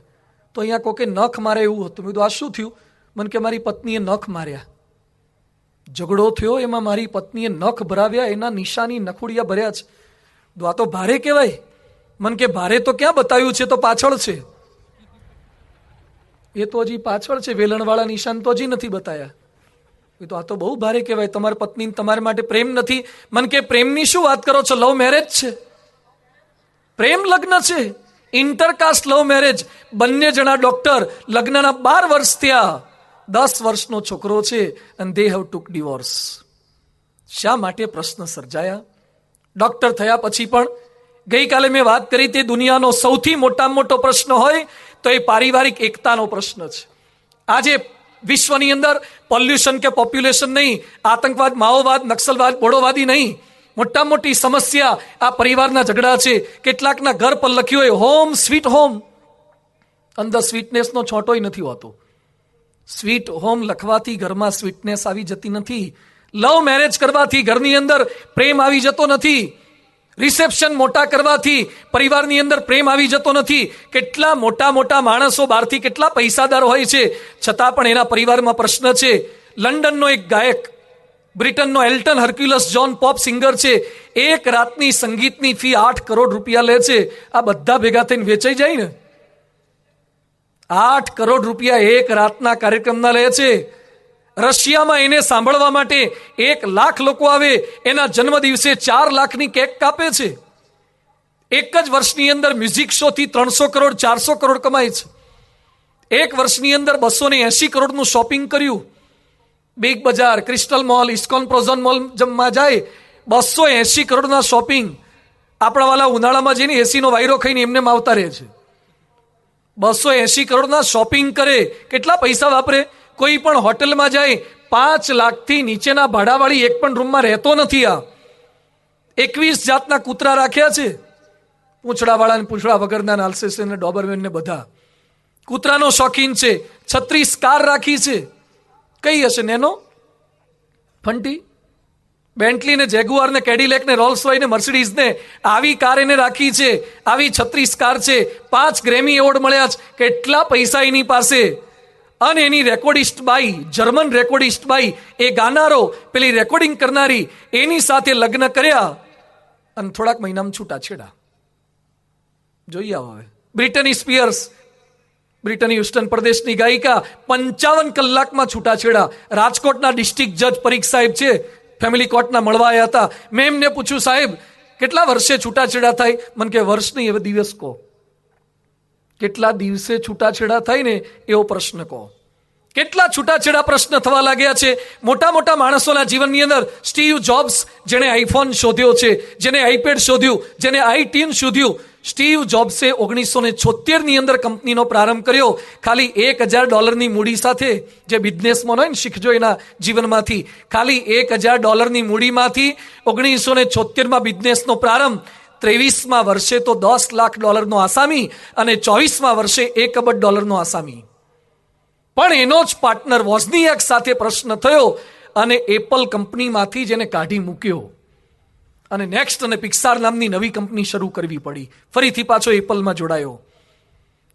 તો અહીંયા કોકે નખ મારે એવું હતું. મેં કીધું આ શું થયું? મને કે મારી પત્નીએ નખ માર્યા, ઝઘડો થયો, એમાં મારી પત્નીએ નખ ભરાવ્યા, એના નિશાની નખુડિયા ભર્યા છે. આ તો ભારે કહેવાય. મને કે ભારે તો ક્યાં બતાવ્યું છે? તો પાછળ છે. એ તો હજી પાછળ છે, વેલણવાળા નિશાન તો હજી નથી બતાયા. એ તો આ તો બહુ ભારે કહેવાય. તમારી પત્ની તમારા માટે પ્રેમ નથી. મને કે પ્રેમની શું વાત કરો છો? લવ મેરેજ છે, પ્રેમ લગ્ન છે, ઇન્ટરકાસ્ટ લવ મેરેજ. બંને જણા ડોક્ટર, લગ્નના 12 વર્ષ થયા, 10 વર્ષનો છોકરો છે અને દે હેવ ટુક ડિવોર્સ. શા માટે? પ્રશ્ન સર્જાયા. ડોક્ટર થયા પછી પણ ગઈકાલે મેં વાત કરી તે દુનિયાનો સૌથી મોટામાં મોટો પ્રશ્ન હોય તો એ પારિવારિક એકતાનો પ્રશ્ન છે. આજે વિશ્વની અંદર પોલ્યુશન કે પોપ્યુલેશન નહીં, આતંકવાદ, માઓવાદ, નક્સલવાદ, બોડોવાદી નહીં, મોટા મોટી સમસ્યા આ પરિવારના ઝઘડા છે. કેટલાકના ઘર પર લખ્યું હોય હોમ સ્વીટ હોમ. અંદર સ્વીટનેસનો છોંટોય નથી હોતો. સ્વીટ હોમ લખવાથી ઘરમાં સ્વીટનેસ આવી જતી નથી. લવ મેરેજ કરવાથી ઘરની અંદર પ્રેમ આવી જતો નથી. રિસેપ્શન મોટા કરવાથી પરિવારની અંદર પ્રેમ આવી જતો નથી. કેટલા મોટા મોટા માણસો બહારથી કેટલા પૈસાદાર હોય છે, છતાં પણ એના પરિવારમાં પ્રશ્ન છે. લંડનનો એક ગાયક, બ્રિટનનો એલ્ટન હર્ક્યુલસ જ્હોન પોપ સિંગર છે, એક રાતની સંગીતની ફી 8 કરોડ રૂપિયા લે છે. આ બધા ભેગા થઈને વેચાઈ જાય ને, 8 કરોડ રૂપિયા એક રાતના કાર્યક્રમના લે છે. રશિયામાં એને સાંભળવા માટે 1 લાખ લોકો આવે. એના જન્મદિવસે 4 લાખની કેક કાપે છે. એક જ વર્ષની અંદર મ્યુઝિક શોથી 300 કરોડ 400 કરોડ કમાય છે. એક વર્ષની અંદર 280 કરોડનું શોપિંગ કર્યું. બિગ બજાર, ક્રિસ્ટલ મોલ, ઇસ્કોન પ્રોઝોન મોલ જમવા જાય, 280 કરોડના શોપિંગ. આપણા વાલા ઉનાળામાં જઈને એસીનો વાયરો ખાઈને એમને આવતા રહે છે. 280 કરોડના શોપિંગ કરે. કેટલા પૈસા વાપરે? કોઈ પણ હોટલમાં જાય 5 લાખથી નીચેના ભાડાવાળી એક પણ રૂમમાં રહેતો નથી. આ 21 જાતના કૂતરા રાખ્યા છે, પૂંછડાવાળા ને પૂંછડા વગરના, આલ્સેસન ને ડોબરમેન ને બધા. કૂતરાનો શોખીન છે. 36 કાર રાખી છે. કઈ હશે? નેનો, ફંટી, બેન્ટલી ને જેગુઆર ને કેડિલેક ને રોલ્સ રોય ને મર્સિડીઝ ને આવી કાર એને રાખી છે. આવી 36 કાર છે. 5 ગ્રેમી એવોર્ડ મળ્યા છે. કેટલા પૈસા એની પાસે. અને એની રેકોર્ડિસ્ટ બાઈ, જર્મન રેકોર્ડિસ્ટ બાઈ, એ ગાનારો, પેલી રેકોર્ડિંગ કરનારી, એની સાથે લગ્ન કર્યા અને થોડાક મહિનામાં છૂટાછેડા. જોઈએ હવે. બ્રિટની સ્પિયર્સ, બ્રિટની હ્યુસ્ટન પ્રદેશની ગાયિકા, 55 કલાકમાં છૂટાછેડા. રાજકોટના ડિસ્ટ્રિક્ટ જજ પરીખ સાહેબ છે, ફેમિલી કોર્ટના મળવા આવ્યા હતા. મેં એમને પૂછ્યું, સાહેબ કેટલા વર્ષે છૂટાછેડા થાય? મને કે વર્ષ નહીં, હવે દિવસ કહો. કેટલા દિવસે છૂટાછેડા થાય ને એવો પ્રશ્ન કહો. કેટલા છૂટાછેડા પ્રશ્ન થવા લાગ્યા છે મોટા મોટા માણસોના જીવનની અંદર. સ્ટીવ જોબ્સ, જેણે આઈફોન શોધ્યો છે, જેને આઈપેડ શોધ્યું, જેને આઈટીન શોધ્યું, સ્ટીવ જોબ્સે 1976ની અંદર કંપનીનો પ્રારંભ કર્યો. ખાલી $1000 મૂડી સાથે. જે બિઝનેસમેન હોય ને, શીખજો એના જીવનમાંથી. ખાલી $1000 મૂડીમાંથી 1976માં બિઝનેસનો પ્રારંભ. 23મા વર્ષે તો $10 લાખ આસામી અને 24મા વર્ષે $1 અબજ આસામી. પણ એનો જ પાર્ટનર વોઝનિયાક સાથે પ્રશ્ન થયો અને એપલ કંપનીમાંથી જેને કાઢી મૂક્યો અને નેક્સ્ટ અને પિક્સાર નામની નવી કંપની શરૂ કરવી પડી. ફરીથી પાછો એપલમાં જોડાયો.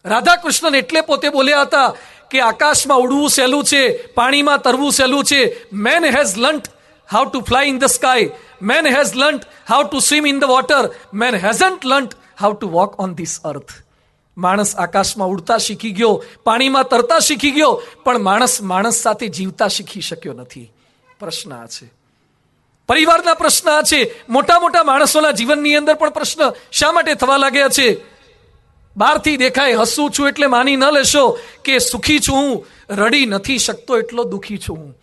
રાધાકૃષ્ણન એટલે પોતે બોલ્યા હતા કે આકાશમાં ઉડવું સહેલું છે, પાણીમાં તરવું સહેલું છે. Main has learnt how to fly in the sky. Man has learnt how to swim in the water. Man hasn't learnt how to walk on this earth. માણસ આકાશમાં ઉડતા શીખી ગયો, પાણીમાં તરતા શીખી ગયો, પણ માણસ સાથે જીવતા શીખી શક્યો નથી. પ્રશ્ન આ છે. પરિવારના પ્રશ્ન આ છે. મોટા મોટા માણસોના જીવનની અંદર પણ પ્રશ્ન શા માટે થવા લાગ્યા છે? બહારથી દેખાય હસું છું એટલે માની ન લેશો કે સુખી છું હું, રડી નથી શકતો એટલો દુઃખી છું હું.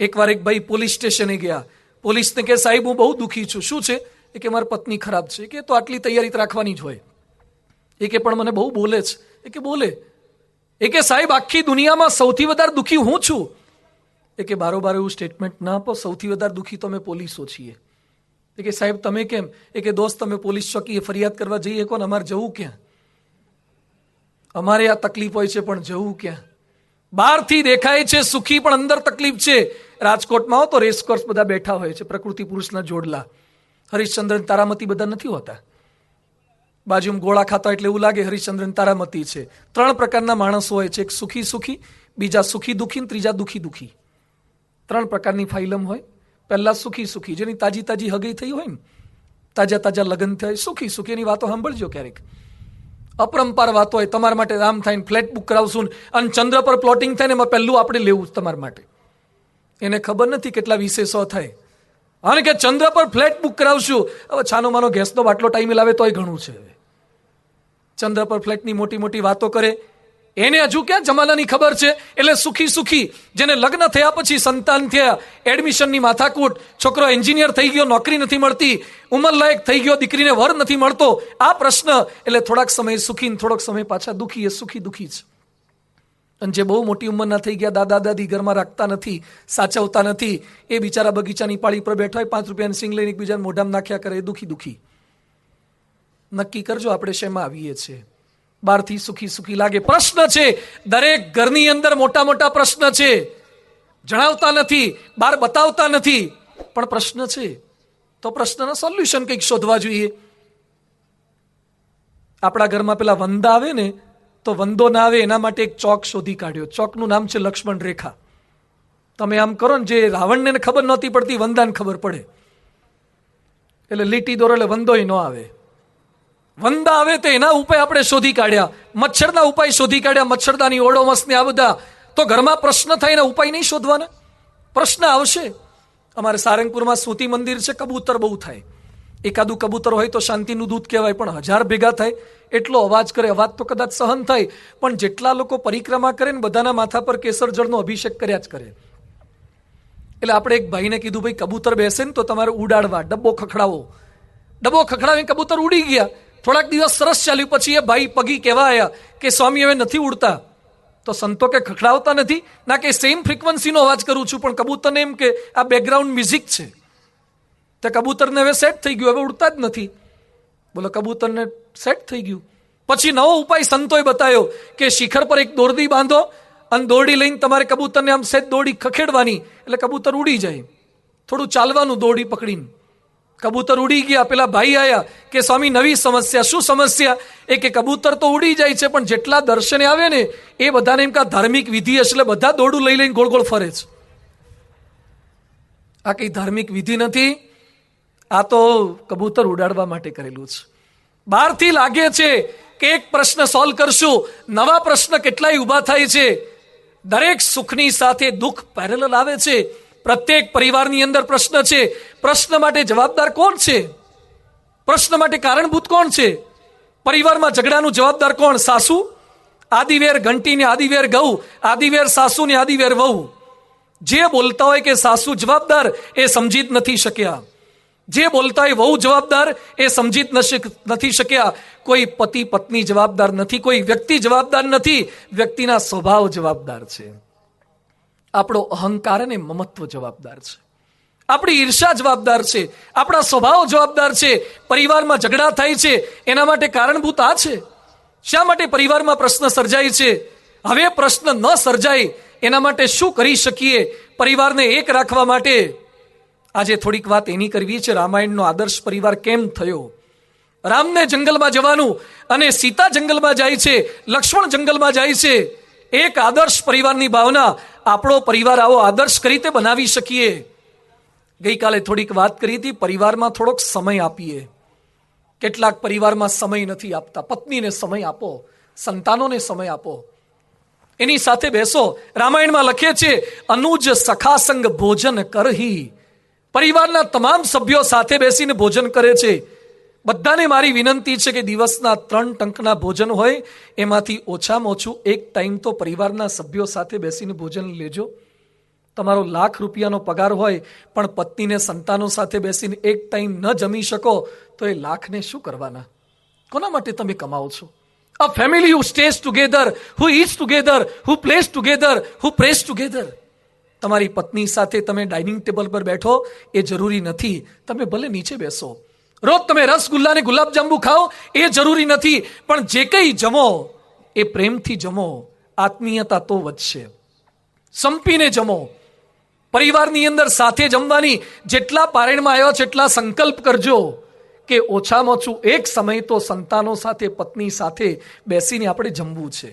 એકવાર એક ભાઈ પોલીસ સ્ટેશને ગયા. પોલીસને કે, સાહેબ હું બહુ દુઃખી છું. શું છે? એ કે મારી પત્ની ખરાબ છે. કે તો આટલી તૈયારી રાખવાની જ હોય. એ કે પણ મને બહુ બોલે છે. એ કે બોલે. એ કે સાહેબ આખી દુનિયામાં સૌથી વધારે દુઃખી હું છું. એ કે બારોબાર એવું સ્ટેટમેન્ટ ના આપો, સૌથી વધારે દુઃખી તો અમે પોલીસો છીએ. એ કે સાહેબ તમે કેમ? એ કે દોસ્ત તમે પોલીસ ચોકીએ ફરિયાદ કરવા જઈએ કોને, અમારે જવું ક્યાં? અમારે આ તકલીફ હોય છે પણ જવું ક્યાં? બહારથી દેખાય છે સુખી પણ અંદર તકલીફ છે. રાજકોટમાં હો તો રેસકોર્સ બધા બેઠા હોય છે, પ્રકૃતિ પુરુષના જોડલા. હરિશ્ચંદ્ર તારામતી બધા નથી હોતા. બાજુમાં ગોળા ખાતા એટલે એવું લાગે હરિશ્ચંદ્ર તારામતી છે. 3 પ્રકારના માણસો હોય છે. એક સુખી સુખી, બીજા સુખી દુઃખી, ત્રીજા દુઃખી દુઃખી. 3 પ્રકારની ફાઇલમ હોય. પહેલા સુખી સુખી, જેની તાજી હગઈ થઈ હોય ને, તાજા લગ્ન થાય, સુખી સુખી. એની વાતો સાંભળજો ક્યારેક. અપરંપાર વાતો હોય. તમારા માટે આમ થાય, ફ્લેટ બુક કરાવશું અને ચંદ્ર પર પ્લોટિંગ થાય ને એમાં પહેલું આપણે લેવું તમારા માટે. એને ખબર નથી કેટલા વિશેષો થાય. અને કે ચંદ્ર પર ફ્લેટ બુક કરાવશું. હવે છાનો માનો ગેસનો બાટલો ટાઈમે લાવે તોય ઘણું છે. હવે ચંદ્ર પર ફ્લેટની મોટી મોટી વાતો કરે. એને હજુ ક્યાં જમાનાની ખબર છે? એટલે સુખી સુખી, જેને લગ્ન થયા પછી સંતાન થયા, એડમિશનની માથાકૂટ, છોકરો એન્જિનિયર થઈ ગયો, નોકરી નથી મળતી, ઉંમરલાયક થઈ ગયો, દીકરીને વર નથી મળતો, આ પ્રશ્ન. એટલે થોડાક સમય સુખી ને થોડોક સમય પાછા દુઃખી. એ સુખી દુઃખી છે. અને જે બહુ મોટી ઉંમરના થઈ ગયા, દાદા દાદી ઘરમાં રાખતા નથી, સાચવતા નથી, એ બિચારા બગીચાની પાળી પર બેઠા હોય, 5 રૂપિયાની સિંગ લઈને એકબીજાને મોઢામાં નાખ્યા કરે. એ દુઃખી દુઃખી. નક્કી કરજો આપણે શેમાં આવીએ છીએ. બહારથી સુખી સુખી લાગે. પ્રશ્ન છે, દરેક ઘરની અંદર મોટા મોટા પ્રશ્ન છે, જણાવતા નથી, બહાર બતાવતા નથી, પણ પ્રશ્ન છે. તો પ્રશ્નના સોલ્યુશન કંઈક શોધવા જોઈએ. આપણા ઘરમાં પેલા વંદા આવે ને, તો વંદો ના આવે એના માટે એક ચોક શોધી કાઢ્યો. ચોકનું નામ છે લક્ષ્મણ રેખા. તમે આમ કરો ને, જે રાવણને ખબર નહોતી પડતી વંદાને ખબર પડે, એટલે લીટી દોરો એટલે વંદોય ન આવે. વંદા આવે તો એના ઉપાય આપણે શોધી કાઢ્યા, મચ્છરના ઉપાય શોધી કાઢ્યા, મચ્છરદાની ઓડોમસ ને આ બધા. તો ઘરમાં પ્રશ્ન થાય એના ઉપાય નહીં શોધવાના, પ્રશ્ન આવશે. અમારે સારંગપુરમાં સુતી મંદિર છે, કબૂતર બહુ થાય. એકાદું કબૂતર હોય તો શાંતિનું દૂત કહેવાય, પણ 1000 ભેગા થાય એટલો અવાજ કરે. અવાજ તો કદાચ સહન થાય, પણ જેટલા લોકો પરિક્રમા કરે ને બધાના માથા પર કેસર જળનો અભિષેક કર્યા જ કરે. એટલે આપણે એક ભાઈને કીધું, ભાઈ કબૂતર બેસે ને તો તમારે ઉડાડવા, ડબ્બો ખખડાવો. ડબ્બો ખખડાવી કબૂતર ઉડી ગયા. થોડાક દિવસ સરસ ચાલ્યું, પછી એ ભાઈ પગી કહેવા આવ્યા કે સ્વામી હવે નથી ઉડતા. તો સંતો કે ખખડાવતા નથી ના, કે સેમ ફ્રીક્વન્સીનો અવાજ કરું છું, પણ કબૂતરને એમ કે આ બેકગ્રાઉન્ડ મ્યુઝિક છે. તે કબૂતરને હવે સેટ થઈ ગયું, હવે ઉડતા જ નથી. બોલો, કબૂતરને સેટ થઈ ગયું. પછી નવો ઉપાય સંતોએ બતાવ્યો કે શિખર પર એક દોરડી બાંધો અને દોરડી લઈને તમારે કબૂતરને આમ સેટ દોરડી ખખેડવાની, એટલે કબૂતર ઉડી જાય. થોડું ચાલવાનું દોરડી પકડીને. કબૂતર ઉડી ગયા. પેલા ભાઈ આયા કે સ્વામી નવી સમસ્યા. શું સમસ્યા? એ કે કબૂતર તો ઉડી જાય છે, પણ જેટલા દર્શને આવે ને એ બધાને એમ કે ધાર્મિક વિધિ હશે, એટલે બધા દોરડું લઈ લઈને ગોળ ગોળ ફરે છે. આ કઈ ધાર્મિક વિધિ નથી, આ તો કબૂતર ઉડાડવા માટે કરેલું છે. બહારથી લાગે છે કે એક પ્રશ્ન સોલ્વ કરશું, નવા પ્રશ્ન કેટલાય ઊભા થાય છે. દરેક સુખની સાથે દુઃખ પેરેલલ આવે છે. પ્રત્યેક પરિવારની અંદર પ્રશ્ન છે. પ્રશ્ન માટે જવાબદાર કોણ છે? પ્રશ્ન માટે કારણભૂત કોણ છે? પરિવારમાં ઝઘડાનું જવાબદાર કોણ? સાસુ? આદિવેર ઘંટી ને આદિવેર ઘઉં, આદિવેર સાસુ ને આદિવેર વહુ. જે બોલતા હોય કે સાસુ જવાબદાર, એ સમજી જ નથી શક્યા. જે બોલતા હોય વહુ જવાબદાર, એ સમજી જ નથી શક્યા. કોઈ પતિ પત્ની જવાબદાર નથી, કોઈ વ્યક્તિ જવાબદાર નથી. વ્યક્તિના સ્વભાવ જવાબદાર છે. આપણો અહંકાર અને મમત્વ જવાબદાર છે. આપણી ઈર્ષા જવાબદાર છે. આપણા સ્વભાવ જવાબદાર છે. પરિવારમાં ઝઘડા થાય છે એના માટે કારણભૂત આ છે. શા માટે પરિવારમાં પ્રશ્ન સર્જાય છે? હવે પ્રશ્ન ન સર્જાય એના માટે શું કરી શકીએ? પરિવારને એક રાખવા માટે આજે થોડીક વાત એની કરવી છે. રામાયણનો આદર્શ પરિવાર કેમ થયો? રામને જંગલમાં જવાનું અને સીતા જંગલમાં જાય છે, લક્ષ્મણ જંગલમાં જાય છે. એક આદર્શ પરિવારની ભાવના આપણો પરિવાર આવો આદર્શ કઈ રીતે બનાવી શકીએ? ગઈકાલે થોડીક વાત કરી હતી, પરિવારમાં થોડોક સમય આપીએ. કેટલાક પરિવારમાં સમય નથી આપતા. પત્નીને સમય આપો, સંતાનોને સમય આપો, એની સાથે બેસો. રામાયણમાં લખે છે, અનુજ સખા સંગ ભોજન કરહી. પરિવારના તમામ સભ્યો સાથે બેસીને ભોજન કરે છે. બધાને મારી વિનંતી છે કે દિવસના 3 ટંકના ભોજન હોય, એમાંથી ઓછામાં ઓછું એક ટાઈમ તો પરિવારના સભ્યો સાથે બેસીને ભોજન લેજો. તમારો ₹1,00,000 પગાર હોય પણ પત્નીને સંતાનો સાથે બેસીને એક ટાઈમ ન જમી શકો તો એ લાખને શું કરવાના? કોના માટે તમે કમાઓ છો? A family who stays together, who eats together, who plays together, who prays together. તમારી પત્ની સાથે તમે ડાઇનિંગ ટેબલ પર બેઠો એ જરૂરી નથી. તમે ભલે નીચે બેસો. રોજ તમે રસગુલ્લા ને ગુલાબજાંબુ ખાઓ એ જરૂરી નથી, પણ જે કંઈ જમો એ પ્રેમથી જમો. આત્મીયતા તો વધશે. સંપીને જમો. પરિવારની અંદર સાથે જમવાની જેટલા પારણમાં આવ્યો છે એટલા સંકલ્પ કરજો કે ઓછામાં ઓછું એક સમય તો સંતાનો સાથે, પત્ની સાથે બેસીને આપણે જમવું છે.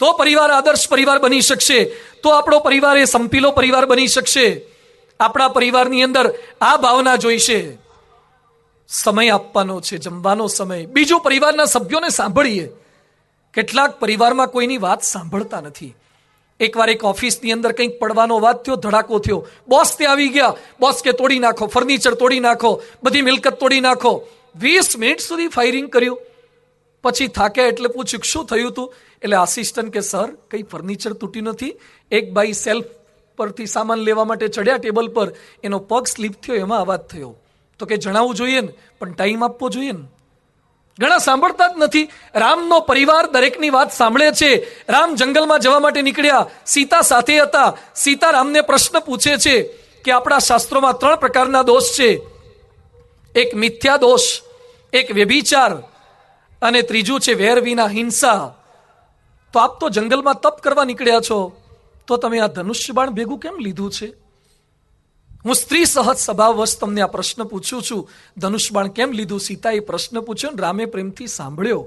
તો પરિવાર આદર્શ પરિવાર બની શકશે. તો આપણો પરિવાર એ સંપીલો પરિવાર બની શકશે. આપણા પરિવારની અંદર આ ભાવના જોઈશે. સમય આપવાનો છે, જમવાનો સમય. બીજું, પરિવારના સભ્યોને સાંભળીએ. કેટલાક પરિવારમાં કોઈની વાત સાંભળતા નથી. એકવાર એક ઓફિસની અંદર કંઈક પડવાનો અવાજ થયો, ધડાકો થયો. બોસ ત્યાં આવી ગયા. બોસ કે તોડી નાખો, ફર્નિચર તોડી નાખો, બધી મિલકત તોડી નાખો. 20 મિનિટ સુધી ફાયરિંગ કર્યું. પછી થાક્યા એટલે પૂછ્યું શું થયું હતું? એટલે આસિસ્ટન્ટ કે સર કંઈ ફર્નિચર તૂટ્યું નથી. એક બાઈ સેલ્ફ પરથી સામાન લેવા માટે ચડ્યા ટેબલ પર, એનો પગ સ્લીપ થયો, એમાં અવાજ થયો. તો કે જણાવવું જોઈએ ને, પણ ટાઈમ આપવો જોઈએ ને. ઘણા સાંભળતા જ નથી. રામનો પરિવાર દરેકની વાત સાંભળે છે. રામ જંગલમાં જવા માટે નીકળ્યા. સીતા સાથે હતા. સીતા રામને પ્રશ્ન પૂછે છે કે આપણા શાસ્ત્રોમાં 3 પ્રકારના દોષ છે. એક મિથ્યા દોષ, એક વ્યભિચાર અને ત્રીજું છે વેર વિના હિંસા. તો આપ તો જંગલમાં તપ કરવા નીકળ્યા છો, તો તમે આ ધનુષ્ય બાણ ભેગું કેમ લીધું છે? હું સ્ત્રી સહજ સ્વભાવવશ તમને આ પ્રશ્ન પૂછું છું, ધનુષ બાણ કેમ લીધું? સીતાએ પ્રશ્ન પૂછ્યો ને રામે પ્રેમથી સાંભળ્યો.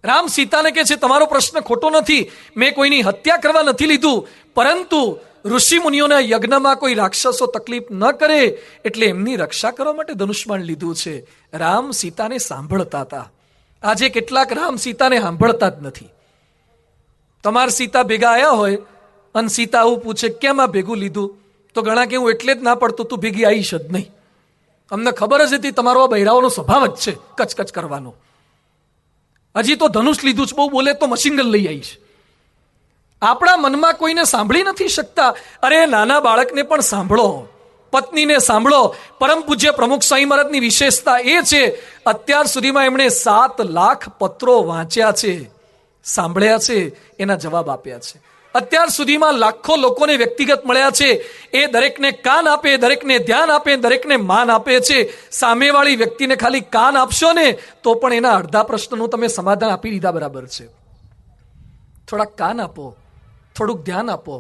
રામ સીતાને કહે છે, તમારો પ્રશ્ન ખોટો નથી, મેં કોઈની હત્યા કરવા નથી લીધું, પરંતુ ઋષિ મુનિઓના યજ્ઞમાં કોઈ રાક્ષસો તકલીફ ન કરે એટલે એમની રક્ષા કરવા માટે ધનુષ્યબાણ લીધું છે. રામ સીતાને સાંભળતા હતા. આજે કેટલાક રામ સીતાને સાંભળતા જ નથી. તમારા સીતા ભેગા આવ્યા હોય અને સીતા આવું પૂછે, કેમ આ ભેગું લીધું? તો ઘણા કે હું એટલે જ ના પડતું, તું ભેગી આવીશ જ નહીં. અમને ખબર જ હતી તમારો આ બૈરાઓનો સ્વભાવ જ છે કચકચ કરવાનો. હજી તો ધનુષ લીધું છે, બહુ બોલે તો મશીનગન લઈ આવીશ. આપણા મનમાં કોઈને સાંભળી નથી શકતા. અરે નાના બાળકને પણ સાંભળો, પત્નીને સાંભળો. પરમ પૂજ્ય પ્રમુખ સ્વામી મહારાજની વિશેષતા એ છે, અત્યાર સુધીમાં એમણે 7 લાખ પત્રો વાંચ્યા છે, સાંભળ્યા છે, એના જવાબ આપ્યા છે. અત્યાર સુધીમાં લાખો લોકોને વ્યક્તિગત મળ્યા છે. એ દરેકને કાન આપે, દરેકને ધ્યાન આપે, દરેકને માન આપે છે. સામેવાળી વ્યક્તિને ખાલી કાન આપશો ને તો પણ એના અડધા પ્રશ્નનું તમે સમાધાન આપી દીધા બરાબર છે. થોડાક કાન આપો, થોડુંક ધ્યાન આપો,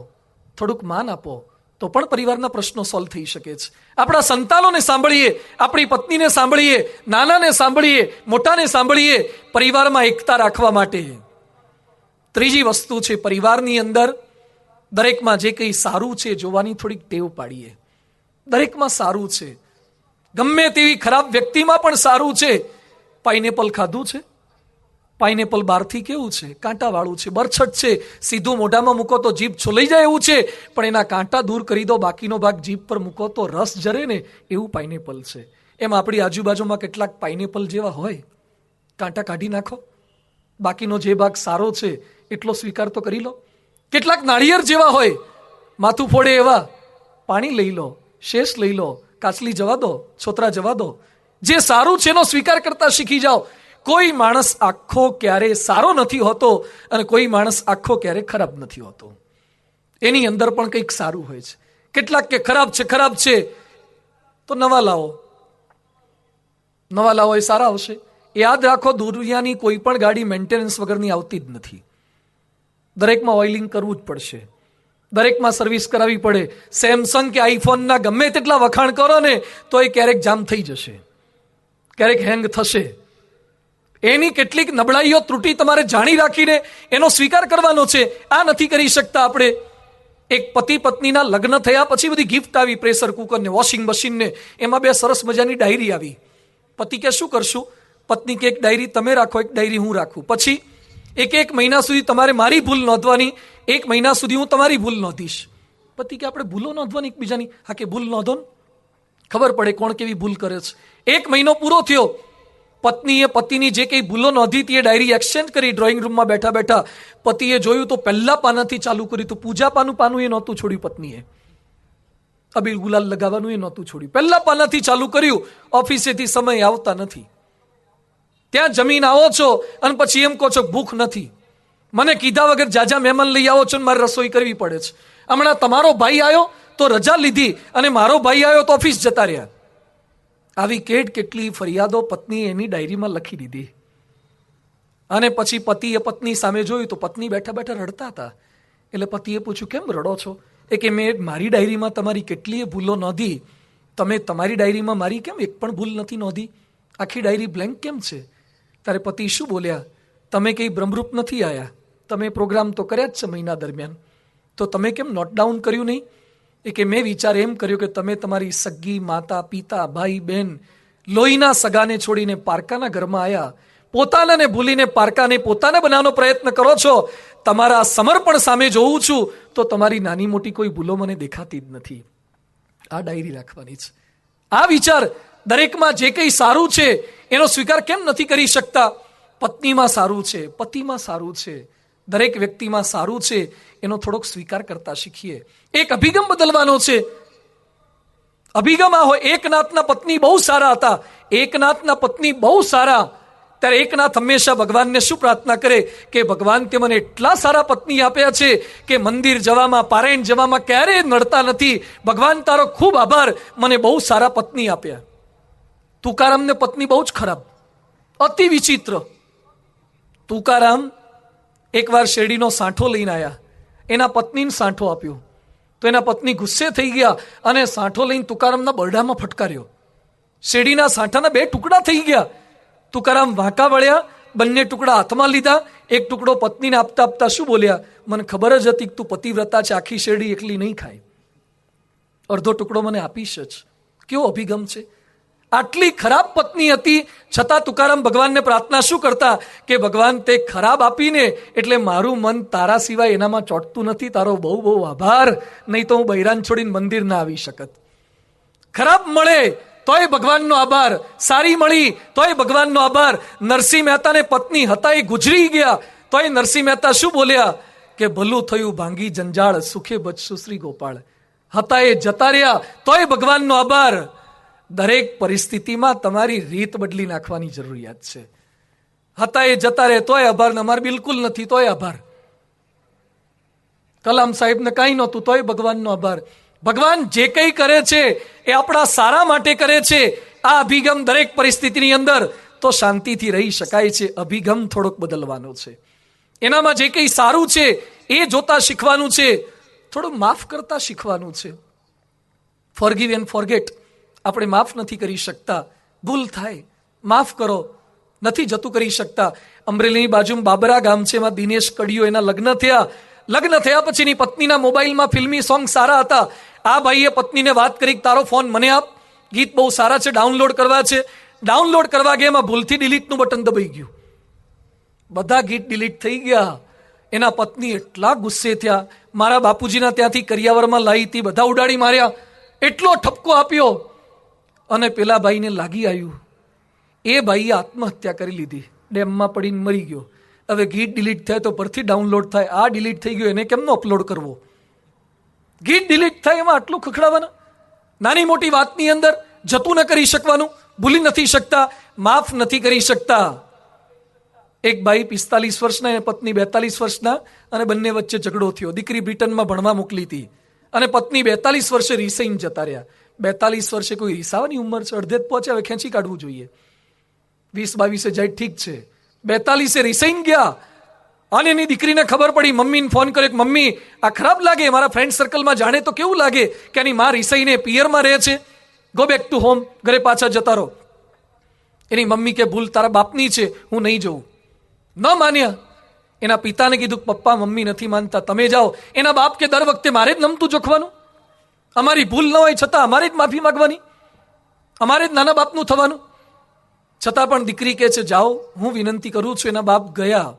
થોડુંક માન આપો, તો પણ પરિવારના પ્રશ્નો સોલ્વ થઈ શકે છે. આપણા સંતાનોને સાંભળીએ, આપણી પત્નીને સાંભળીએ, નાનાને સાંભળીએ, મોટાને સાંભળીએ, પરિવારમાં એકતા રાખવા માટે. ત્રીજી વસ્તુ છે, પરિવારની અંદર દરેકમાં જે કંઈ સારું છે જોવાની થોડીક ટેવ પાડીએ. દરેકમાં સારું છે, ગમે તેવી ખરાબ વ્યક્તિમાં પણ સારું છે. પાઇનેપલ ખાધું છે? પાઇનેપલ બહારથી કેવું છે? કાંટાવાળું છે, બરછટ છે, સીધું મોઢામાં મૂકો તો જીભ છોલાઈ જાય એવું છે, પણ એના કાંટા દૂર કરી દો, બાકીનો ભાગ જીભ પર મૂકો તો રસ જરે ને એવું પાઇનેપલ છે. એમ આપણી આજુબાજુમાં કેટલાક પાઇનેપલ જેવા હોય, કાંટા કાઢી નાખો, બાકીનો જે ભાગ સારો છે એટલો સ્વીકાર તો કરી લો. કેટલાક નાળિયેર જેવા હોય, માથું ફોડે એવા, પાણી લઈ લો, શેષ લઈ લો, કાચલી જવા દો, છોતરા જવા દો. જે સારું છે એનો સ્વીકાર કરતા શીખી જાઓ. કોઈ માણસ આખો ક્યારે સારો નથી હોતો અને કોઈ માણસ આખો ક્યારે ખરાબ નથી હોતો. એની અંદર પણ કંઈક સારું હોય છે. કેટલાક કે ખરાબ છે, ખરાબ છે, તો નવા લાવો, નવા લાવો, એ સારા આવશે. યાદ રાખો, દુનિયાની કોઈ પણ ગાડી મેન્ટેનન્સ વગરની આવતી જ નથી. દરેકમાં ઓઇલિંગ કરવું જ પડશે, દરેકમાં સર્વિસ કરાવવી પડે. સેમસંગ કે આઈફોનના ગમે તેટલા વખાણ કરો ને તો એ ક્યારેક જામ થઈ જશે, ક્યારેક હેંગ થશે. એની કેટલીક નબળાઈઓ, ત્રુટિ તમારે જાણી રાખીને એનો સ્વીકાર કરવાનો છે. આ નથી કરી શકતા આપણે. એક પતિ પત્નીના લગ્ન થયા પછી બધી ગિફ્ટ આવી, પ્રેશર કુકરને, વોશિંગ મશીનને, એમાં 2 સરસ મજાની ડાયરી આવી. પતિ કે શું કરશું? પત્ની કે એક ડાયરી તમે રાખો, એક ડાયરી હું રાખું. પછી એક મહિના સુધી તમારે મારી ભૂલ નોંધવાની, 1 મહિના સુધી હું તમારી ભૂલ નોંધીશ. પતિ કે આપણે ભૂલો નોંધવાની એકબીજાની? હા, કે ભૂલ નોંધો ને, ખબર પડે કોણ કેવી ભૂલ કરે છે. 1 મહિનો પૂરો થયો, પત્નીએ પતિની જે કંઈ ભૂલો નોંધી હતી એ ડાયરી એક્સચેન્જ કરી. ડ્રોઈંગ રૂમમાં બેઠા બેઠા પતિએ જોયું તો પહેલા પાનાથી ચાલુ કર્યું. તો પૂજા પાનું એ નહોતું છોડ્યું પત્નીએ, અબીલ ગુલાલ લગાવવાનું એ નહોતું છોડ્યું, પહેલા પાનાથી ચાલુ કર્યું. ઓફિસેથી સમય આવતા નથી, ત્યાં જમીન આવો છો અને પછી એમ કહો છો ભૂખ નથી, મને કીધા વગર જાજા મહેમાન લઈ આવો છો ને મારે રસોઈ કરવી પડે છે. હમણાં તમારો ભાઈ આવ્યો તો રજા લીધી અને મારો ભાઈ આવ્યો તો ઓફિસ જતા રહ્યા. આવી કેટલી ફરિયાદો પત્નીએ એની ડાયરીમાં લખી દીધી. અને પછી પતિએ પત્ની સામે જોયું તો પત્ની બેઠા બેઠા રડતા હતા. એટલે પતિએ પૂછ્યું, કેમ રડો છો? એ કે મેં મારી ડાયરીમાં તમારી કેટલીય ભૂલો નોંધી, તમે તમારી ડાયરીમાં મારી કેમ એક પણ ભૂલ નથી નોંધી? આખી ડાયરી બ્લેન્ક કેમ છે? ત્યારે પતિ શું બોલ્યા, તમે કંઈ બ્રહ્મરૂપ નથી આવ્યા, તમે પ્રોગ્રામ તો કર્યા જ છે મહિના દરમિયાન, તો તમે કેમ નોટ ડાઉન કર્યું નહીં? એ કે મેં વિચાર એમ કર્યો કે તમે તમારી સગી માતા પિતા ભાઈ બહેન લોહીના સગાને છોડીને પારકાના ઘરમાં આવ્યા, પોતાનાને ભૂલીને પારકાને પોતાને બનાવવાનો પ્રયત્ન કરો છો. તમારા સમર્પણ સામે જોઉં છું તો તમારી નાની મોટી કોઈ ભૂલો મને દેખાતી જ નથી. આ ડાયરી રાખવાની છે. આ વિચાર દરેકમાં જે કંઈ સારું છે એનો સ્વીકાર કેમ નથી કરી શકતા? પત્નીમાં સારું છે, પતિમાં સારું છે, દરેક વ્યક્તિમાં સારું છે, એનો થોડોક સ્વીકાર કરતા શીખીએ. એક અભિગમ બદલવાનો છે. અભિગમ આ હોય, એકનાથના પત્ની બહુ સારા હતા, એકનાથના પત્ની બહુ સારા. ત્યારે એકનાથ હંમેશા ભગવાનને શું પ્રાર્થના કરે કે ભગવાન તે મને એટલા સારા પત્ની આપ્યા છે કે મંદિર જવામાં, પારાયણ જવામાં ક્યારેય નડતા નથી. ભગવાન તારો ખૂબ આભાર, મને બહુ સારા પત્ની આપ્યા. તુકારામને પત્ની બહુ જ ખરાબ, અતિ વિચિત્ર. તુકારામ એકવાર શેરડીનો સાંઠો લઈને આવ્યા, એના પત્નીને સાંઠો આપ્યો તો એના પત્ની ગુસ્સે થઈ ગયા અને સાંઠો લઈને તુકારામના બરડામાં ફટકાર્યો. શેરડીના સાંઠાના 2 ટુકડા થઈ ગયા. તુકારામ વાંકા વળ્યા, બંને ટુકડા હાથમાં લીધા, એક ટુકડો પત્નીને આપતા આપતા શું બોલ્યા, મને ખબર જ હતી કે તું પતિવ્રતા છે, આખી શેરડી એકલી નહીં ખાય, અડધો ટુકડો મને આપીશ જ. કેવો અભિગમ છે! આટલી ખરાબ પત્ની હતી છતાં તુકારામ ભગવાનને પ્રાર્થના શું કરતા કે ભગવાન તે ખરાબ આપીને એટલે મારું મન તારા સિવાય એનામાં ચોંટતું નથી, તારો બહુ બહુ આભાર, નહીં તો હું બૈરાન છોડીને મંદિર ના આવી શકત. ખરાબ મળે તોય ભગવાનનો આભાર, સારી મળી તોય ભગવાનનો આભાર. નરસિંહ મહેતાને પત્ની હતા એ ગુજરી ગયા તોય નરસિંહ મહેતા શું બોલ્યા કે ભલું થયું ભાંગી જંજાળ, સુખે બચશું શ્રી ગોપાળ. હતા એ જતા રહ્યા તોય ભગવાનનો આભાર. દરેક પરિસ્થિતિમાં તમારી રીત બદલી નાખવાની જરૂરિયાત છે. હતા એ જતા રહે તોય આભાર, ને અમારે બિલકુલ નથી તોય આભાર. કલામ સાહેબને કાંઈ નહોતું તોય ભગવાનનો આભાર. ભગવાન જે કંઈ કરે છે એ આપણા સારા માટે કરે છે. આ અભિગમ દરેક પરિસ્થિતિની અંદર તો શાંતિથી રહી શકાય છે. અભિગમ થોડોક બદલવાનો છે. એનામાં જે કંઈ સારું છે એ જોતા શીખવાનું છે, થોડું માફ કરતા શીખવાનું છે. Forgive and forget. આપણે માફ નથી કરી શકતા, ભૂલ થાય, માફ કરો, નથી જતું કરી શકતા. અમરેલીની બાજુમાં બાબરા ગામ છે, એમાં દિનેશ કડિયો એના લગ્ન થયા પછીની પત્નીના મોબાઈલમાં ફિલ્મી સોંગ સારા હતા. આ ભાઈએ પત્નીને વાત કરી તારો ફોન મને આપ, ગીત બહુ સારા છે, ડાઉનલોડ કરવા છે. ડાઉનલોડ કરવા ગયા એમાં ભૂલથી ડિલીટનું બટન દબાઈ ગયું, બધા ગીત ડિલીટ થઈ ગયા. એના પત્ની એટલા ગુસ્સે થયા, મારા બાપુજીના ત્યાંથી કરિયાવરમાં લાવી હતી, બધા ઉડાડી માર્યા, એટલો ઠપકો આપ્યો અને પેલા ભાઈને લાગી આવ્યું. એ ભાઈએ આત્મહત્યા કરી લીધી, ડેમમાં પડીને મરી ગયો. હવે ગીત ડિલીટ થાય તો પરથી ડાઉનલોડ થાય, આ ડિલીટ થઈ ગયો એને કેમનો અપલોડ કરવો? ગીત ડિલીટ થાય એમાં આટલું ખખડાવાના? નાની મોટી વાતની અંદર જતું ન કરી શકવાનું, ભૂલી નથી શકતા, માફ નથી કરી શકતા. એક ભાઈ 45 વર્ષના અને પત્ની 42 વર્ષના, અને બંને વચ્ચે ઝઘડો થયો. દીકરી બ્રિટનમાં ભણવા મોકલી હતી અને પત્ની 42 વર્ષે રિસાઈને જતા રહ્યા. 42 વર્ષે કોઈ રિસાવાની ઉંમર છે? અડધે જ પહોંચે, હવે ખેંચી કાઢવું જોઈએ. 20-22 જાય ઠીક છે, 42 રિસાઈને ગયા. અને એની દીકરીને ખબર પડી, મમ્મીને ફોન કર્યો કે મમ્મી આ ખરાબ લાગે, મારા ફ્રેન્ડ સર્કલમાં જાણે તો કેવું લાગે કે એની માં રિસાઈને પિયરમાં રહે છે, ગો બેક ટુ હોમ, ઘરે પાછા જતા રહો. એની મમ્મી કે ભૂલ તારા બાપની છે, હું નહીં જઉં. ન માન્યા. એના પિતાને કીધું પપ્પા મમ્મી નથી માનતા, તમે જાઓ. એના બાપ કે દર વખતે મારે જ નમતું જોખવાનું, અમારી ભૂલ ન હોય છતાં અમારે જ માફી માંગવાની, અમારે જ નાના બાપનું થવાનું. છતાં પણ દીકરી કહે છે જાઓ, હું વિનંતી કરું છું. એના બાપ ગયા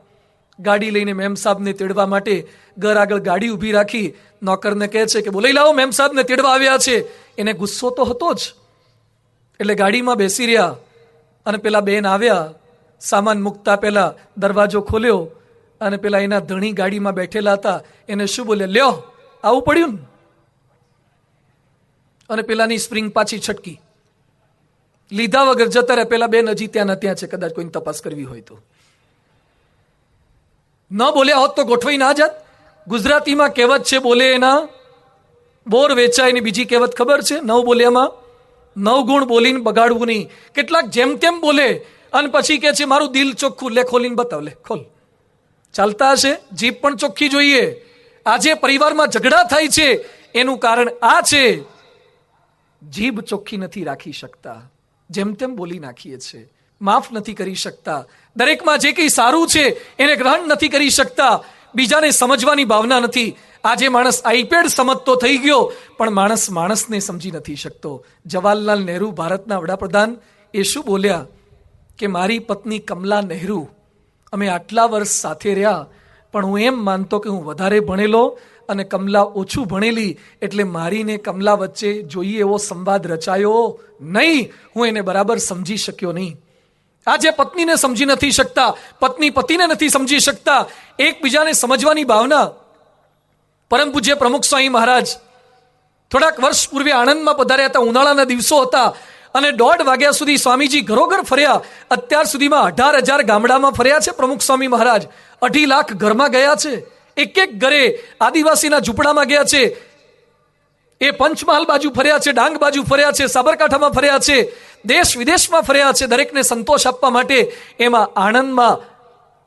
ગાડી લઈને મેમ સાહેબને તેડવા માટે. ઘર આગળ ગાડી ઊભી રાખી, નોકરને કહે છે કે બોલાઈ લાવો, મેમ સાહેબને તેડવા આવ્યા છે. એને ગુસ્સો તો હતો જ, એટલે ગાડીમાં બેસી રહ્યા. અને પેલા બેન આવ્યા, સામાન મૂકતા પહેલા દરવાજો ખોલ્યો અને પેલા એના ધણી ગાડીમાં બેઠેલા હતા, એને શું બોલ્યા, લ્યો આવું પડ્યું ને. અને પેલાની સ્પ્રિંગ પાછી છટકી, લીધા વગર જતા રહ્યા. પેલા બેન હજી ત્યાં ત્યાં છે, કદાચ કોઈને તપાસ કરવી હોય તો. ન બોલ્યા હોત તો ગોઠવાઈ ના જાત. ગુજરાતીમાં કહેવત છે, બોલે એના બોર વેચાય. ની બીજી કહેવત ખબર છે, 9 બોલ્યામાં 9 ગુણ બોલીને બગાડવું નહીં. કેટલાક જેમ તેમ બોલે અને પછી કહે છે મારું દિલ ચોખ્ખું, લે ખોલીને બતાવ, લે ખોલ. ચાલતા હશે, જીભ પણ ચોખ્ખી જોઈએ. આજે પરિવારમાં ઝઘડા થાય છે એનું કારણ આ છે, જીભ ચોખ્ખી નથી રાખી શકતા, જેમ તેમ બોલી નાખીએ છીએ, માફ નથી કરી શકતા. દરેકમાં જે કંઈ સારું છે એને ગ્રહણ નથી કરી શકતા, બીજાને સમજવાની ભાવના નથી. આજે માણસ આઈપેડ સમજતો થઈ ગયો, પણ માણસ માણસને સમજી નથી શકતો. જવાહરલાલ નહેરુ, ભારતના વડાપ્રધાન, એ શું બોલ્યા કે મારી પત્ની કમલા નહેરુ, અમે આટલા વર્ષ સાથે રહ્યા, પણ હું એમ માનતો કે હું વધારે ભણેલો અને કમલા ઓછું ભણેલી, એટલે મારીને કમલા વચ્ચે જોઈએ એવો સંવાદ રચાયો નહીં, હું એને બરાબર સમજી શક્યો નહીં. આજે પત્નીને સમજી નથી શકતા, પત્ની પતિને નથી સમજી શકતા, એકબીજાને સમજવાની ભાવના. પરમ પૂજ્ય પ્રમુખ સ્વામી મહારાજ થોડાક વર્ષ પૂર્વે આણંદમાં પધાર્યા હતા. ઉનાળાના દિવસો હતા અને 1:30 વાગ્યા સુધી સ્વામીજી ઘરોઘર ફર્યા. અત્યાર સુધીમાં 18,000 ગામડામાં ફર્યા છે પ્રમુખ સ્વામી મહારાજ. 2.5 લાખ ઘરમાં ગયા છે, એક એક ઘરે આદિવાસીના ઝૂંપડામાં ગયા છે. એ પંચમહાલ બાજુ ફર્યા છે, ડાંગ બાજુ ફર્યા છે, સાબરકાંઠામાં ફર્યા છે, દેશ વિદેશમાં ફર્યા છે, દરેકને સંતોષ આપવા માટે. એમાં આણંદમાં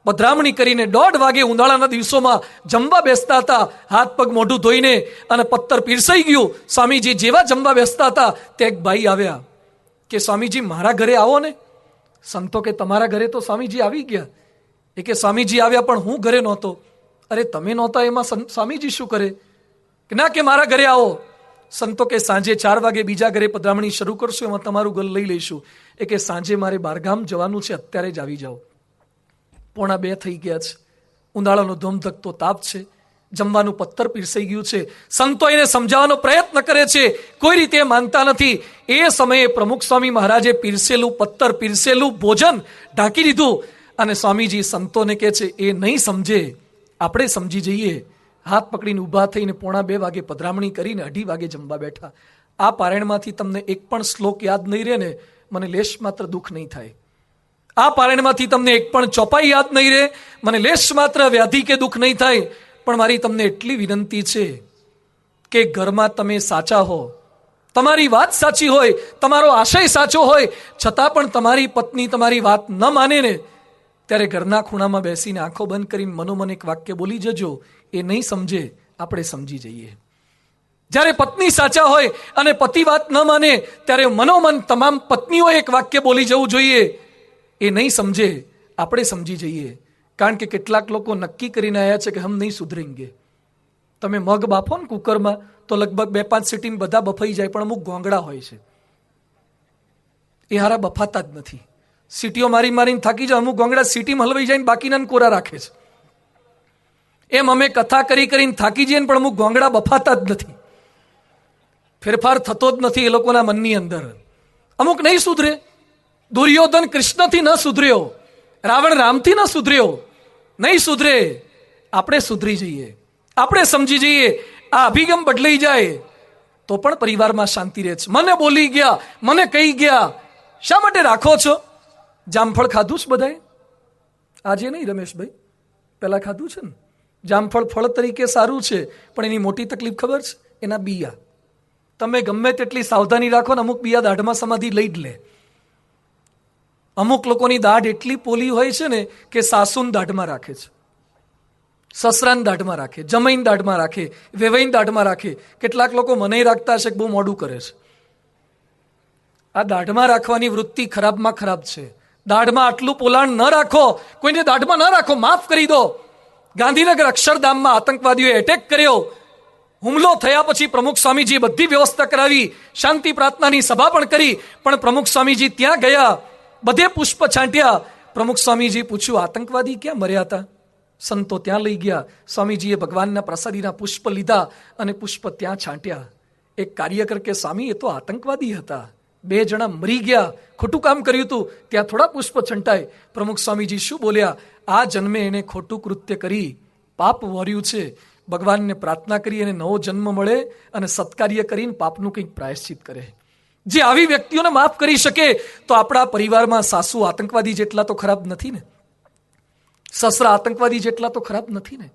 પધરામણી કરીને 1:30 વાગે ઉનાળાના દિવસોમાં જમવા બેસતા હતા. હાથ પગ મોઢું ધોઈને અને પત્તર પીરસાઈ ગયું. સ્વામીજી જેવા જમવા બેસતા હતા તે એક ભાઈ આવ્યા કે સ્વામીજી મારા ઘરે આવો ને. સંતો કે તમારા ઘરે તો સ્વામીજી આવી ગયા. એ કે સ્વામીજી આવ્યા પણ હું ઘરે નહોતો. અરે તમે નહોતા એમાં સ્વામીજી શું કરે? કે ના, કે મારા ઘરે આવો. સંતો કે સાંજે 4 વાગે બીજા ઘરે પધરામણી શરૂ કરશું, એમાં તમારું ઘર લઈ લઈશું. એ કે સાંજે મારે બહારગામ જવાનું છે, અત્યારે જ આવી જાઓ. 1:45 થઈ ગયા છે. ઉનાળાનો ધોમધકતો તાપ છે. જમવાનું પત્તર પીરસાઈ ગયું છે. સંતો એને સમજાવવાનો પ્રયત્ન કરે છે, કોઈ રીતે માનતા નથી. એ સમયે પ્રમુખ સ્વામી મહારાજે પીરસેલું પત્તર, પીરસેલું ભોજન ઢાંકી દીધું અને સ્વામીજી સંતોને કહે છે એ નહીં સમજે, આપણે સમજી જઈએ. હાથ પકડીને ઊભા થઈને 1:45 વાગે પધરામણી કરીને 2:30 વાગે જમવા બેઠા. આ પારાયણમાંથી તમને એક પણ શ્લોક યાદ નહીં રહે ને, મને લેશ માત્ર દુઃખ નહીં થાય. આ પારાયણમાંથી તમને એક પણ ચોપાઈ યાદ નહીં રહે, મને લેશ માત્ર વ્યાધિ કે દુઃખ નહીં થાય. પણ મારી તમને એટલી વિનંતી છે કે ઘરમાં તમે સાચા હો, તમારી વાત સાચી હોય, તમારો આશય સાચો હોય, છતાં પણ તમારી પત્ની તમારી વાત ન માને ને, ત્યારે ઘરના ખૂણામાં બેસીને આંખો બંધ કરીને મનોમન એક વાક્ય બોલી જજો, એ નહીં સમજે, આપણે સમજી જઈએ. જ્યારે પત્ની સાચા હોય અને પતિ વાત ન માને ત્યારે મનોમન તમામ પત્નીઓ એક વાક્ય બોલી જવું જોઈએ, એ નહીં સમજે, આપણે સમજી જઈએ. કારણ કે કેટલાક લોકો નક્કી કરીને આવ્યા છે કે હમ નહીં સુધરેંગે. તમે મગ બાફો ને કુકરમાં તો લગભગ 2-5 સીટીમાં બધા બફાઈ જાય, પણ અમુક ગોંગડા હોય છે એ હારા બફાતા જ નથી. સીટીઓ મારી મારીને થાકી જાય, અમુક ગોંગડા સીટીમાં હલવાઈ જાય ને બાકીના કોરા રાખે છે. એમ અમે કથા કરીને થાકી જઈએ પણ અમુક ગોંગડા બફાતા જ નથી. ફેરફાર થતો જ નથી એ લોકોના મનની અંદર. અમુક નહીં સુધરે. દુર્યોધન કૃષ્ણથી ન સુધર્યો, રાવણ રામથી ન સુધર્યો, નહીં સુધરે. આપણે સુધરી જઈએ, આપણે સમજી જઈએ, આ અભિગમ બદલાઈ જાય તો પણ પરિવારમાં શાંતિ રહે છે. મને બોલી ગયા, મને કહી ગયા, શા માટે રાખો છો? જામફળ ખાધું છે બધાએ? આજે નહીં રમેશભાઈ, પહેલા ખાધું છે ને. જામફળ ફળ તરીકે સારું છે, પણ એની મોટી તકલીફ ખબર છે? એના બિયા. તમે ગમે તેટલી સાવધાની રાખો ને, અમુક બિયા દાઢમાં સમાધિ લઈ જ લે. અમુક લોકોની દાઢ એટલી પોલી હોય છે ને કે સાસુન દાઢમાં રાખે છે, સસરાન દાઢમાં રાખે, જમાઈન દાઢમાં રાખે, વેવાઈન દાઢમાં રાખે. કેટલાક લોકો મને રાખતા હશે કે બહુ મોડું કરે છે. આ દાઢમાં રાખવાની વૃત્તિ ખરાબમાં ખરાબ છે. દાઢમાં આટલું પોલાણ ન રાખો, કોઈને દાઢમાં ન રાખો, માફ કરી દો. ગાંધીનગર અક્ષરધામમાં આતંકવાદીઓએ એટેક કર્યો. હુમલો થયા પછી પ્રમુખ સ્વામીજીએ બધી વ્યવસ્થા કરાવી, શાંતિ પ્રાર્થનાની સભા પણ કરી. પણ પ્રમુખ સ્વામીજી ત્યાં ગયા, બધે પુષ્પ છાંટ્યા. પ્રમુખ સ્વામીજી પૂછ્યું આતંકવાદી ક્યાં મર્યા હતા? સંતો ત્યાં લઈ ગયા. સ્વામીજીએ ભગવાનના પ્રસાદીના પુષ્પ લીધા અને પુષ્પ ત્યાં છાંટ્યા. એક કાર્યકર કે સ્વામી એ તો આતંકવાદી હતા, 2 જણા મરી ગયા, ખોટું કામ કર્યું હતું, ત્યાં થોડા પુષ્પ છંટાય. પ્રમુખ સ્વામીજી શું બોલ્યા? આ જન્મે એને ખોટું કૃત્ય કરી પાપ વર્યું છે, ભગવાનને પ્રાર્થના કરી એને નવો જન્મ મળે અને સત્કાર્ય કરીને પાપનું કંઈક પ્રાયશ્ચિત કરે. જે આવી વ્યક્તિઓને માફ કરી શકે તો આપણા પરિવારમાં સાસુ આતંકવાદી જેટલા તો ખરાબ નથી ને, સસરા આતંકવાદી જેટલા તો ખરાબ નથી ને.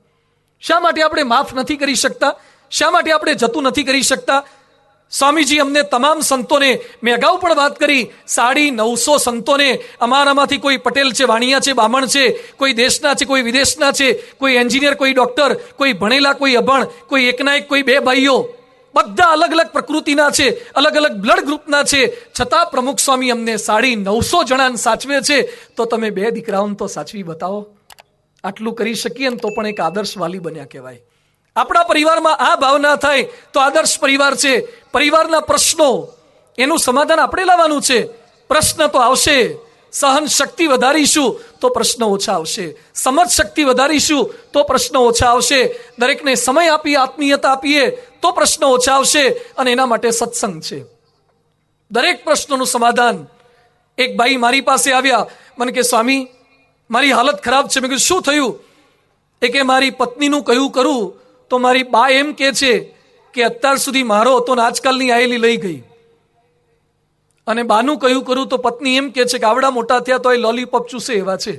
શા માટે આપણે માફ નથી કરી શકતા? શા માટે આપણે જતું નથી કરી શકતા? સ્વામીજી અમને તમામ સંતોને, મેં અગાઉ પણ વાત કરી, 950 સંતોને, અમારામાંથી કોઈ પટેલ છે, વાણિયા છે, બામણ છે, કોઈ દેશના છે, કોઈ વિદેશના છે, કોઈ એન્જિનિયર, કોઈ ડોક્ટર, કોઈ ભણેલા, કોઈ અભણ, કોઈ એકના એક, કોઈ 2 ભાઈઓ, બધા અલગ અલગ પ્રકૃતિના છે, અલગ અલગ બ્લડ ગ્રુપના છે. છતાં પ્રમુખ સ્વામી અમને 950 જણાને સાચવે છે. તો તમે 2 દીકરાઓને તો સાચવી બતાવો. આટલું કરી શકીએ ને તો પણ એક આદર્શ વાલી બન્યા કહેવાય. આપણા પરિવારમાં આ ભાવના થાય તો આદર્શ પરિવાર છે. પરિવારના પ્રશ્નો, એનું સમાધાન આપણે લાવવાનું છે. પ્રશ્ન તો આવશે, સહન શક્તિ વધારીશું તો પ્રશ્ન ઓછા આવશે, સમજ શક્તિ વધારીશું તો પ્રશ્ન ઓછા આવશે, દરેકને સમય આપીએ, આત્મીયતા આપીએ તો પ્રશ્ન ઓછા આવશે. અને એના માટે સત્સંગ છે. દરેક પ્રશ્નોનું સમાધાન. એક ભાઈ મારી પાસે આવ્યા, મને કે સ્વામી મારી હાલત ખરાબ છે. મેં કીધું શું થયું? એ કે મારી પત્નીનું કયું કરું તો મારી બા એમ કે છે કે અત્યાર સુધી મારો હતો ને આજકાલની આયેલી લઈ ગઈ. અને બાનું કયું કરું તો પત્ની એમ કે છે કે આવડા મોટા થયા તો એ લોલીપોપ ચૂસે એવા છે.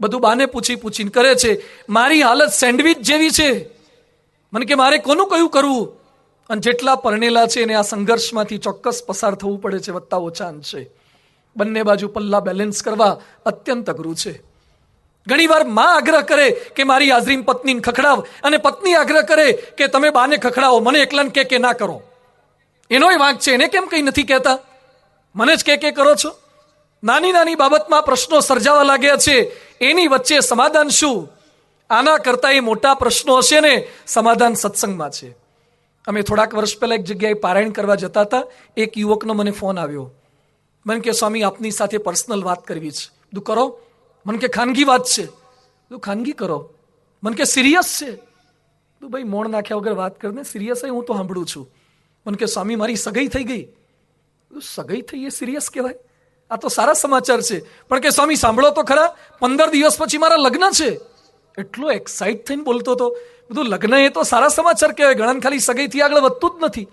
બધું બાને પૂછીને કરે છે. મારી હાલત સેન્ડવિચ જેવી છે. મને કે મારે કોનું કયું કરવું? અને જેટલા પરણેલા છે એને આ સંઘર્ષમાંથી ચોક્કસ પસાર થવું પડે છે, વત્તા ઓછા અંશે. બંને બાજુ પલ્લા બેલેન્સ કરવા અત્યંત અઘરું છે. ઘણીવાર માં આગ્રહ કરે કે મારી હાજરી પત્નીને ખખડાવ, અને પત્ની આગ્રહ કરે કે તમે બાને ખખડાવો, મને એકલાને કે ના કરો. એનોય વાંક છે, એને કેમ કંઈ નથી કહેતા, મને જ કે કરો છો. નાની નાની બાબતમાં પ્રશ્નો સર્જાવા લાગ્યા છે, એની વચ્ચે સમાધાન શું? આના કરતા એ મોટા પ્રશ્નો હશે ને, સમાધાન સત્સંગમાં છે. અમે થોડાક વર્ષ પહેલા એક જગ્યાએ પારાયણ કરવા જતા હતા. એક યુવકનો મને ફોન આવ્યો. મને કે સ્વામી આપની સાથે પર્સનલ વાત કરવી છે. તું કરો. મને કે ખાનગી વાત છે. તું ખાનગી કરો. મને કે સિરિયસ છે. તું ભાઈ મોણ નાખ્યા વગર વાત કરને, સિરિયસ હું તો સાંભળું છું. મને કે સ્વામી મારી સગાઈ થઈ ગઈ. સગાઈ થઈ એ સિરિયસ કહેવાય? આ તો સારા સમાચાર છે. પણ કે સ્વામી સાંભળો તો ખરા, 15 દિવસ પછી મારા લગ્ન છે. એટલો એક્સાઇટ થઈને બોલતો હતો. બધું લગ્ન એ તો સારા સમાચાર કહેવાય, ઘણા ખાલી સગાઈથી આગળ વધતું જ નથી.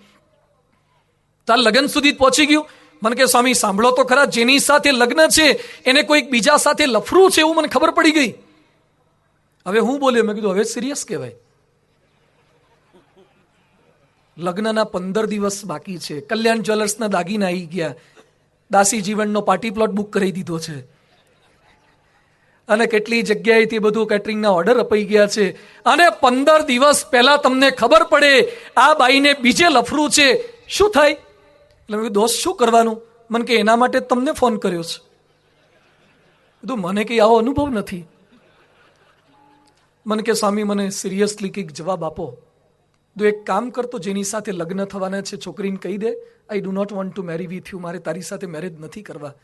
તાર લગ્ન સુધી પહોંચી ગયું. મને કે સ્વામી સાંભળો તો ખરા, જેની સાથે લગ્ન છે એને કોઈક બીજા સાથે લફરું છે એવું મને ખબર પડી ગઈ. હવે હું બોલ્યો, મેં કીધું હવે સિરિયસ કહેવાય. લગ્નના 15 દિવસ બાકી છે. કલ્યાણ જ્વેલર્સના દાગીના આવી ગયા. દાસી જીવનનો પાર્ટી પ્લોટ બુક કરી દીધો છે, અને કેટલી જગ્યાએથી બધું કેટરિંગના ઓર્ડર અપાઈ ગયા છે. અને 15 દિવસ પહેલા તમને ખબર પડે આ બાઈને બીજે લફરું છે, શું થાય? એટલે મેં દોસ્ત શું કરવાનું? મને કે એના માટે તમને ફોન કર્યો છે. કીધું મને કંઈ આવો અનુભવ નથી. મને કે સ્વામી મને સિરિયસલી કંઈક જવાબ આપો. તો એક કામ કરતો, જેની સાથે લગ્ન થવાના છે છોકરીને કહી દે, I do not want to marry with you, મારે તારી સાથે મેરેજ નથી કરવા.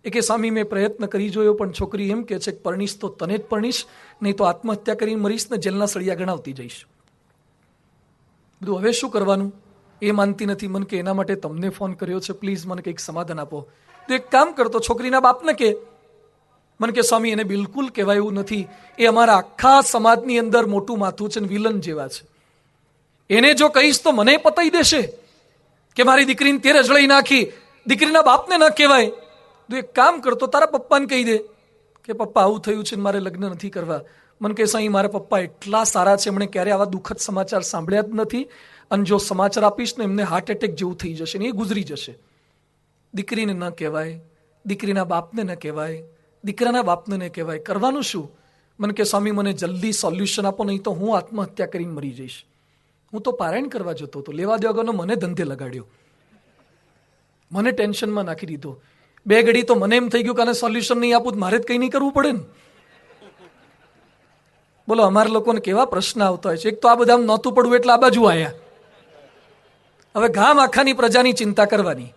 એ કે સ્વામી મેં પ્રયત્ન કરી જોયો, પણ છોકરી એમ કે છે કે પરણીશ તો તને જ પરણીશ, નહીં તો આત્મહત્યા કરીને મરીશ ને જેલના સળિયા ગણાવતી જઈશ. બધું હવે શું કરવાનું? એ માનતી નથી. મને કે એના માટે તમને ફોન કર્યો છે, પ્લીઝ મને કંઈક સમાધાન આપો. તો એક કામ કરતો, છોકરીના બાપને કે. મને કે સ્વામી એને બિલકુલ કહેવાય એવું નથી. એ અમારા આખા સમાજની અંદર મોટું માથું છે ને વિલન જેવા છે. એને જો કહીશ તો મને પતાઈ દેશે કે મારી દીકરીને તે રજળાઈ નાખી. દીકરીના બાપને ન કહેવાય. તો એક કામ કરતો, તારા પપ્પાને કહી દે કે પપ્પા આવું થયું છે ને મારે લગ્ન નથી કરવા. મને કહે સાંઈ મારા પપ્પા એટલા સારા છે, એમણે ક્યારે આવા દુઃખદ સમાચાર સાંભળ્યા જ નથી, અને જો સમાચાર આપીશ ને એમને હાર્ટ એટેક જેવું થઈ જશે ને એ ગુજરી જશે. દીકરીને ન કહેવાય, દીકરીના બાપને ન કહેવાય, દીકરાના બાપને ન કહેવાય. કરવાનું શું? મને કે સ્વામી મને જલ્દી સોલ્યુશન આપો, નહીં તો હું આત્મહત્યા કરીને મરી જઈશ. હું તો પારાયણ કરવા જતો હતો, લેવા દેવા વગરનો મને ધંધે લગાડ્યો, મને ટેન્શનમાં નાખી દીધો. 2 ઘડી તો મને એમ થઈ ગયું કે આને સોલ્યુશન નહીં આપું મારે જ કંઈ નહીં કરવું પડે ને. બોલો અમારા લોકોને કેવા પ્રશ્ન આવતા હોય છે. એક તો આ બધા નહોતું પડવું એટલે આ બાજુ આવ્યા. હવે ગામ આખાની પ્રજાની ચિંતા કરવાની.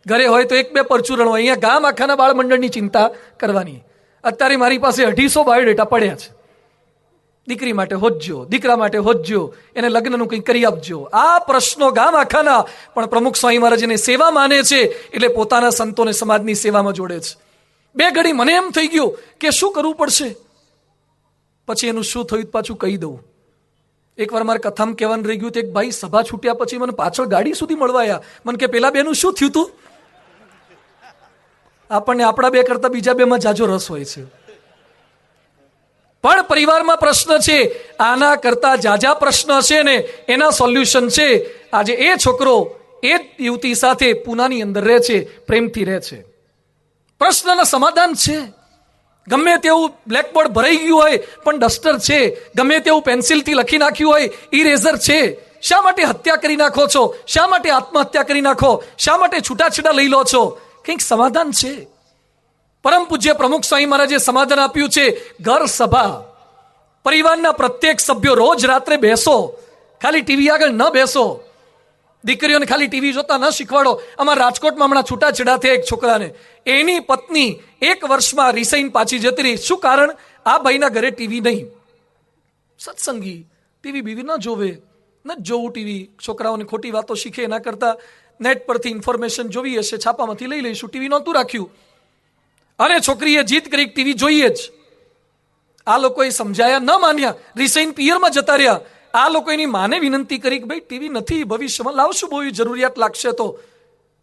ઘરે હોય તો 1-2 પરચુરણ હોય, અહીંયા ગામ આખાના બાળ મંડળની ચિંતા કરવાની. અત્યારે મારી પાસે 250 બાયોડેટા પડ્યા છે. દીકરી માટે હોજજો, દીકરા માટે હોજજો, એને લગ્નનું કંઈ કરી આપજો. આ પ્રશ્નો ગામ આખાના. પણ પ્રમુખ સ્વામી મહારાજ એને સેવા માને છે એટલે પોતાના સંતોને સમાજની સેવામાં જોડે છે. 2 ઘડી મને એમ થઈ ગયું કે શું કરવું પડશે. પછી એનું શું થયું પાછું કહી દઉં. એકવાર મારે કથામાં કહેવાનું રહી ગયું. એક ભાઈ સભા છૂટ્યા પછી મને પાછળ ગાડી સુધી મળવા આવ્યા. મને કે પેલા બેનું શું થયું તું? આપણને આપણા 2 કરતા બીજા 2માં જાજો રસ હોય છે. પણ પરિવારમાં પ્રશ્ન છે, આના કરતા જાજા પ્રશ્ન હશે ને એના સોલ્યુશન છે. આજે એ છોકરો એ યુવતી સાથે પૂનાની અંદર રહે છે, પ્રેમથી રહે છે. પ્રશ્નના સમાધાન છે. ગમે તેવું બ્લેકબોર્ડ ભરાઈ ગયું હોય પણ ડસ્ટર છે, ગમે તેવું પેન્સિલથી લખી નાખ્યું હોય ઇરેઝર છે. શા માટે હત્યા કરી નાખો છો? શા માટે આત્મહત્યા કરી નાખો? શા માટે છૂટાછેડા લઈ લો છો? કંઈક સમાધાન છે. પરમ પૂજ્ય પ્રમુખ સ્વામી મહારાજે સમાધાન આપ્યું છે. ઘર સભા, પરિવારના પ્રત્યેક સભ્યો રોજ રાત્રે બેસો, ખાલી ટીવી આગળ ન બેસો. દીકરીઓને ખાલી ટીવી જોતા ન શીખવાડો. અમારા રાજકોટમાં હમણાં છૂટાછેડા થયા એક છોકરાને. એની પત્ની 1 વર્ષમાં રિસાઈને પાછી જતી રહી. શું કારણ? આ ભાઈના ઘરે ટીવી નહીં. સત્સંગી ટીવી બીવી ન જોવે, ન જોવું ટીવી. છોકરાઓને ખોટી વાતો શીખે એના કરતાં નેટ પરથી ઇન્ફોર્મેશન જોવી હશે, છાપામાંથી લઈ લઈશું. ટીવી નહોતું રાખ્યું અને છોકરીએ જીદ કરી ટીવી જોઈએ જ. આ લોકોએ સમજાયા, ન માન્યા, રિસાઈને પિયરમાં જતા રહ્યા. આ લોકો એની માને વિનંતી કરી કે ભાઈ ટીવી નથી, ભવિષ્યમાં લાવશું, બહુ જરૂરિયાત લાગશે તો.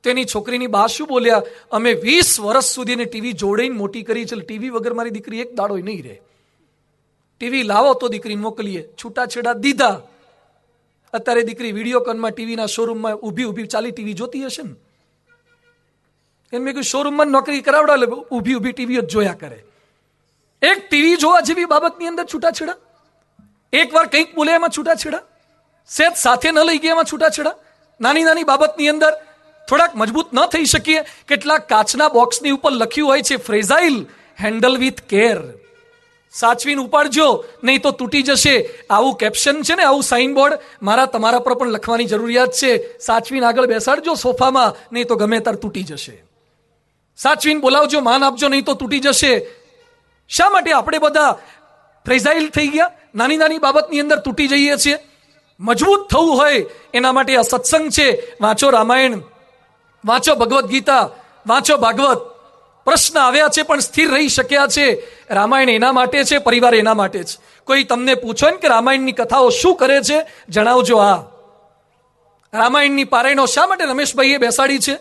તેની છોકરીની બા શું બોલ્યા, અમે 20 વર્ષ સુધી એને ટીવી જોડેને મોટી કરી છે, ટીવી વગર મારી દીકરી એક દાડો નહીં રહે. ટીવી લાવો તો દીકરીને મોકલીએ. છૂટાછેડા દીધા. અત્યારે દીકરી વિડીયો કોનમાં ટીવીના શોરૂમમાં ઊભી ચાલી ટીવી જોતી હશે ને. એને મેં કહ્યું શોરૂમમાં નોકરી કરાવડા, ઊભી ટીવી જ જોયા કરે. એક ટીવી જોવા જેવી બાબતની અંદર છૂટાછેડા, એકવાર કંઈક બોલે એમાં છૂટાછેડા, સેજ સાથે ન લઈ ગયા એમાં છૂટાછેડા, નાની નાની બાબતની અંદર થોડાક મજબૂત ન થઈ શકીએ. કેટલાક કાચના બોક્સની ઉપર લખ્યું હોય છે ફ્રેઝાઇલ, હેન્ડલ વિથ કેર, સાચવીને ઉપાડજો નહીં તો તૂટી જશે. આવું કેપ્શન છે ને, આવું સાઇનબોર્ડ મારા તમારા પર પણ લખવાની જરૂરિયાત છે. સાચવીને આગળ બેસાડજો સોફામાં, નહીં તો ગમે ત્યારે તૂટી જશે. સાચવીને બોલાવજો, માન આપજો નહીં તો તૂટી જશે. શા માટે આપણે બધા ફ્રેઝાઇલ થઈ ગયા, નાની નાની બાબતની અંદર તૂટી જઈએ છીએ? મજબૂત થવું હોય એના માટે આ સત્સંગ છે. વાંચો રામાયણ, વાંચો ભગવદ્ ગીતા, વાંચો ભાગવત. પ્રશ્ન આવ્યા છે પણ સ્થિર રહી શક્યા છે. રામાયણ એના માટે છે, પરિવાર એના માટે છે. કોઈ તમને પૂછો ને કે રામાયણની કથાઓ શું કરે છે, જણાવજો. આ રામાયણની પારાયણો શા માટે રમેશભાઈએ બેસાડી છે?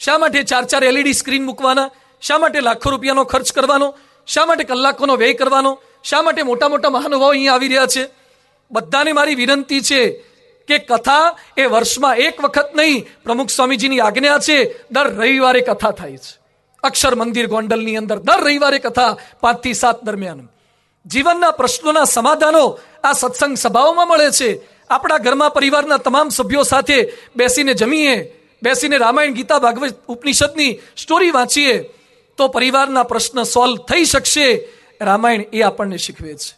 શા માટે 4-4 LED સ્ક્રીન મૂકવાના? શા માટે લાખો રૂપિયાનો ખર્ચ કરવાનો? શા માટે કલાકોનો વ્યય કરવાનો? શા માટે મોટા મોટા મહાનુભાવો અહીંયા આવી રહ્યા છે? બધાને મારી વિનંતી છે કે કથા એ વર્ષમાં એક વખત નહીં, પ્રમુખ સ્વામીજીની આજ્ઞા છે, દર રવિવારે કથા થાય છે. અક્ષર મંદિર ગોંડલની અંદર દર રવિવારે કથા 5 થી 7 દરમિયાન. જીવનના પ્રશ્નોના સમાધાનો આ સત્સંગ સભાઓમાં મળે છે. આપણા ઘરમાં પરિવારના તમામ સભ્યો સાથે બેસીને જમીએ, બેસીને રામાયણ, ગીતા, ભાગવત, ઉપનિષદની સ્ટોરી વાંચીએ તો પરિવારના પ્રશ્ન સોલ્વ થઈ શકશે. રામાયણ એ આપણને શીખવે છે.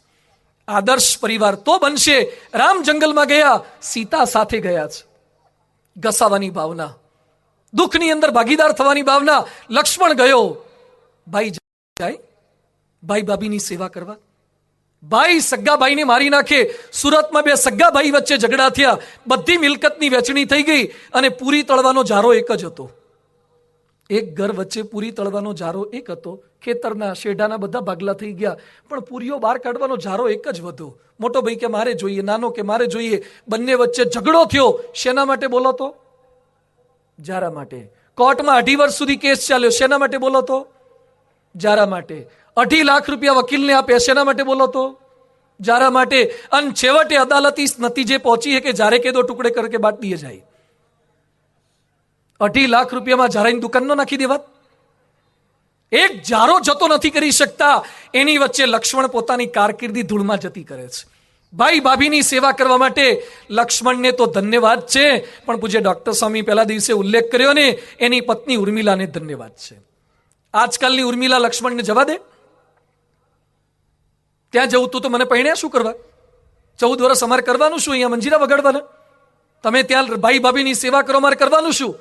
આદર્શ પરિવાર તો બનશે. રામ જંગલમાં ગયા, સીતા સાથે ગયા છે. ઘસાવાની ભાવના, દુઃખની અંદર ભાગીદાર થવાની ભાવના. લક્ષ્મણ ગયો, ભાઈ જાય ભાઈ ભાભીની સેવા કરવા. ભાઈ સગ્ગા ભાઈને મારી નાખે. સુરતમાં 2 સગ્ગા ભાઈ વચ્ચે ઝઘડા થયા, બધી મિલકતની વહેંચણી થઈ ગઈ અને પૂરી તળવાનો જારો એક જ હતો. એક ઘર વચ્ચે પૂરી તળવાનો જારો એક હતો. ખેતરના શેઢાના બધા ભાગલા થઈ ગયા, પણ પૂરીઓ બહાર કાઢવાનો જારો એક જ હતો. મોટો ભાઈ કે મારે જોઈએ, નાનો કે મારે જોઈએ. બંને વચ્ચે ઝઘડો થયો. શેના માટે બોલો તો? જારા માટે. કોર્ટમાં 2.5 વર્ષ સુધી કેસ ચાલ્યો. શેના માટે બોલો તો? જારા માટે. 2.5 લાખ રૂપિયા વકીલને આપ્યા. શેના માટે બોલો તો? જારા માટે. અને છેવટે અદાલત इस नतीजे पहुंची है कि जारे के 2 टुकड़े करके बांट दिए जाए. 2.5 લાખ રૂપિયામાં જારાની દુકાન નો નાખી દેવાત? એક જારો જતો નથી કરી શકતા. એની વચ્ચે લક્ષ્મણ પોતાની કારકિર્દી ધૂળમાં જતી કરે છે. ભાઈ ભાભીની સેવા કરવા માટે લક્ષ્મણને તો ધન્યવાદ છે, પણ પૂજ્ય ડોક્ટર સ્વામી પહેલા દિવસે ઉલ્લેખ કર્યો ને, એની પત્ની ઉર્મિલાને ધન્યવાદ છે. આજકાલની ઉર્મિલા લક્ષ્મણને જવા દે? ત્યાં જવું તું તો મને પૈણ્યા શું કરવા? 14 વર્ષ અમારે કરવાનું શું? અહીંયા મંજીરા વગાડવાના? તમે ત્યાં ભાઈ ભાભીની સેવા કરો, અમારે કરવાનું શું?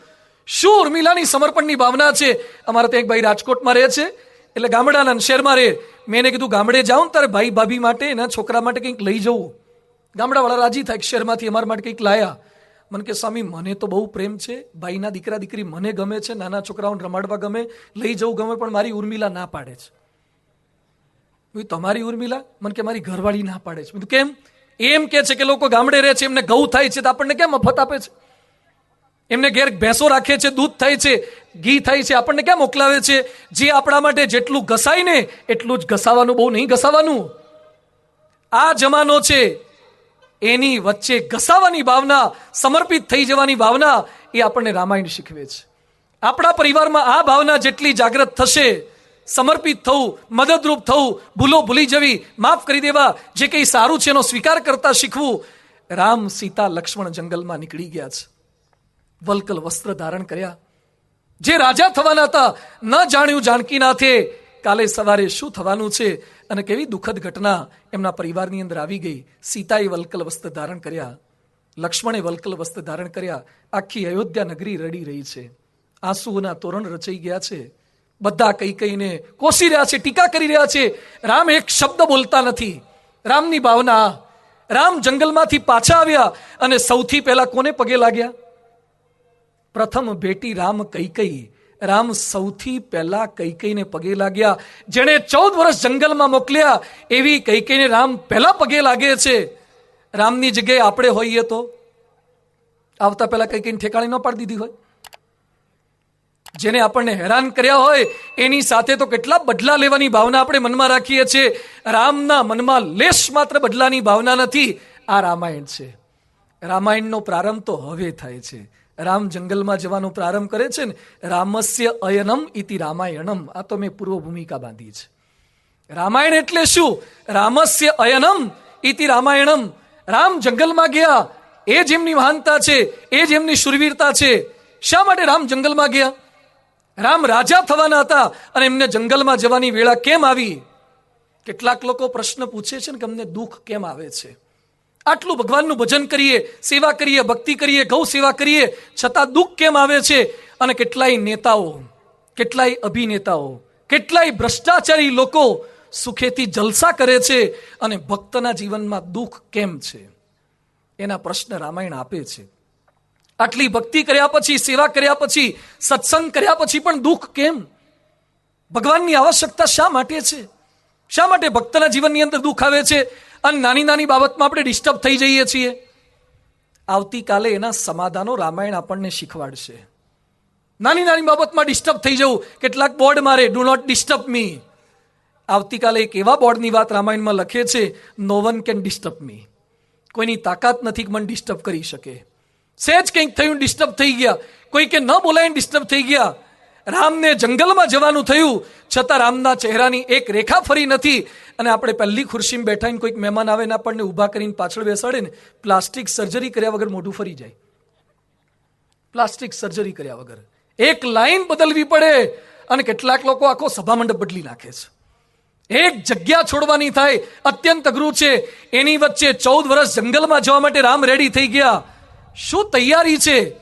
શું ઉર્મિલાની સમર્પણની ભાવના છે! અમારે ત્યાં એક ભાઈ રાજકોટમાં રહે છે, એટલે ગામડાના શહેરમાં રહે. મેં એને કીધું ગામડે જાઉં તારે ભાઈ ભાભી માટે, એના છોકરા માટે કંઈક લઈ જવું. ગામડાવાળા રાજી થાય, શહેરમાંથી અમારા માટે કંઈક લાયા. મને કે સ્વામી મને તો બહુ પ્રેમ છે, ભાઈના દીકરા દીકરી મને ગમે છે, નાના છોકરાઓને રમાડવા ગમે, લઈ જવું ગમે, પણ મારી ઉર્મિલા ના પાડે છે. તમારી ઉર્મિલા? મને કે મારી ઘરવાળી ના પાડે છે. કેમ? એમ કે છે કે લોકો ગામડે રહે છે, એમને ઘઉં થાય છે, તો આપણને કેમ મફત આપે છે? એમને ઘેર ભેંસો રાખે છે, દૂધ થાય છે, ઘી થાય છે, આપણને કેમ મોકલાવે છે? જે આપણા માટે જેટલું ઘસાય ને એટલું જ ઘસાવાનું, બહુ નહીં ઘસાવાનું. આ જમાનો છે, એની વચ્ચે ઘસાવાની ભાવના, સમર્પિત થઈ જવાની ભાવના, એ આપણને રામાયણ શીખવે છે. આપણા પરિવારમાં આ ભાવના જેટલી જાગૃત થશે, સમર્પિત થવું, મદદરૂપ થવું, ભૂલો ભૂલી જવી, માફ કરી દેવા, જે કંઈ સારું છે એનો સ્વીકાર કરતા શીખવું. રામ, સીતા, લક્ષ્મણ જંગલમાં નીકળી ગયા છે. વલ્કલ વસ્ત્ર ધારણ કર્યા. જે રાજા થવાના હતા, ન જાણ્યું જાનકીનાથે કાલે સવારે શું થવાનું છે, અને કેવી દુઃખદ ઘટના એમના પરિવારની અંદર આવી ગઈ. સીતાએ વલ્કલ વસ્ત્ર ધારણ કર્યા, લક્ષ્મણે વલ્કલ વસ્ત્ર ધારણ કર્યા. આખી અયોધ્યા નગરી રડી રહી છે. આંસુઓના તોરણ રચાઈ ગયા છે. બધા કઈ કઈને કોસી રહ્યા છે, ટીકા કરી રહ્યા છે. રામ એક શબ્દ બોલતા નથી. રામની ભાવના. રામ જંગલમાંથી પાછા આવ્યા અને સૌથી પહેલા કોને પગે લાગ્યા? પ્રથમ ભેટી રામ કૈકેયી. રામ સૌથી પહેલા કૈકેયીને પગે લાગ્યા. જેણે 14 વર્ષ જંગલમાં મોકલ્યા, એવી કૈકેયીને રામ પહેલા પગે લાગે છે. રામની જગ્યાએ આપણે હોઈએ તો આવતા પહેલા કૈકેયીને ઠેકાણે ન પાડી દીધી હોય? જેને આપણને હેરાન કર્યા હોય એની સાથે તો કેટલા બદલા લેવાની ભાવના આપણે મનમાં રાખીએ છીએ. રામના મનમાં લેશ માત્ર બદલાની ભાવના નથી. આ રામાયણ છે. રામાયણનો પ્રારંભ તો હવે થાય છે. રામ જંગલમાં જવાનો પ્રારંભ કરે છે ને, રામસ્ય અયનમ ઇતિ રામાયણમ. આ તો મેં પૂર્વ ભૂમિકા બાંધી છે. રામાયણ એટલે શું? રામસ્ય અયનમ ઇતિ રામાયણમ. રામ જંગલમાં ગયા, એ જ એમની મહાનતા છે, એ જ એમની શુરવીરતા છે. શા માટે રામ જંગલમાં ગયા? રામ રાજા થવાના હતા અને એમને જંગલમાં જવાની વેળા કેમ આવી? કેટલાક લોકો પ્રશ્ન પૂછે છે ને કે અમને દુઃખ કેમ આવે છે? આટલું ભગવાનનું ભજન કરીએ, સેવા કરીએ, ભક્તિ કરીએ, ગૌ સેવા કરીએ, છતાં દુઃખ કેમ આવે છે? અને કેટલાય નેતાઓ, કેટલાય અભિનેતાઓ, કેટલાય ભ્રષ્ટાચારી લોકો સુખેથી જલસા કરે છે અને ભક્તના જીવનમાં દુઃખ કેમ છે? એના પ્રશ્ન રામાયણ આપે છે. આટલી ભક્તિ કર્યા પછી, સેવા કર્યા પછી, સત્સંગ કર્યા પછી પણ દુઃખ કેમ? ભગવાનની આવશ્યકતા શા માટે છે? શા માટે ભક્તના જીવનની અંદર દુઃખ આવે છે અને નાની નાની બાબતમાં આપણે ડિસ્ટર્બ થઈ જઈએ છીએ? આવતીકાલે એના સમાધાનો રામાયણ આપણને શીખવાડશે. નાની નાની બાબતમાં ડિસ્ટર્બ થઈ જવું, કેટલાક બોર્ડ મારે, ડુ નોટ ડિસ્ટર્બ મી. આવતીકાલે એક એવા બોર્ડની વાત રામાયણમાં લખે છે, નો વન કેન ડિસ્ટર્બ મી. કોઈની તાકાત નથી કે મને ડિસ્ટર્બ કરી શકે. સહેજ કંઈક થયું, ડિસ્ટર્બ થઈ ગયા. કોઈ કે ન બોલાય, ડિસ્ટર્બ થઈ ગયા. રામને જંગલમાં જવાનું થયું, છતાં રામના ચહેરાની એક રેખા ફરી નથી. અને આપણે પહેલી ખુરશીમાં બેઠા, કોઈક મહેમાન આવે ને આપણને ઊભા કરીને પાછળ બેસાડે ને, પ્લાસ્ટિક સર્જરી કર્યા વગર મોઢું ફરી જાય. પ્લાસ્ટિક સર્જરી કર્યા વગર એક લાઈન બદલવી પડે અને કેટલાક લોકો આખો સભામંડપ બદલી નાખે છે. એક જગ્યા છોડવાની થાય, અત્યંત અઘરું છે. એની વચ્ચે 14 વર્ષ જંગલમાં જવા માટે રામ રેડી થઈ ગયા. શું તૈયારી છે?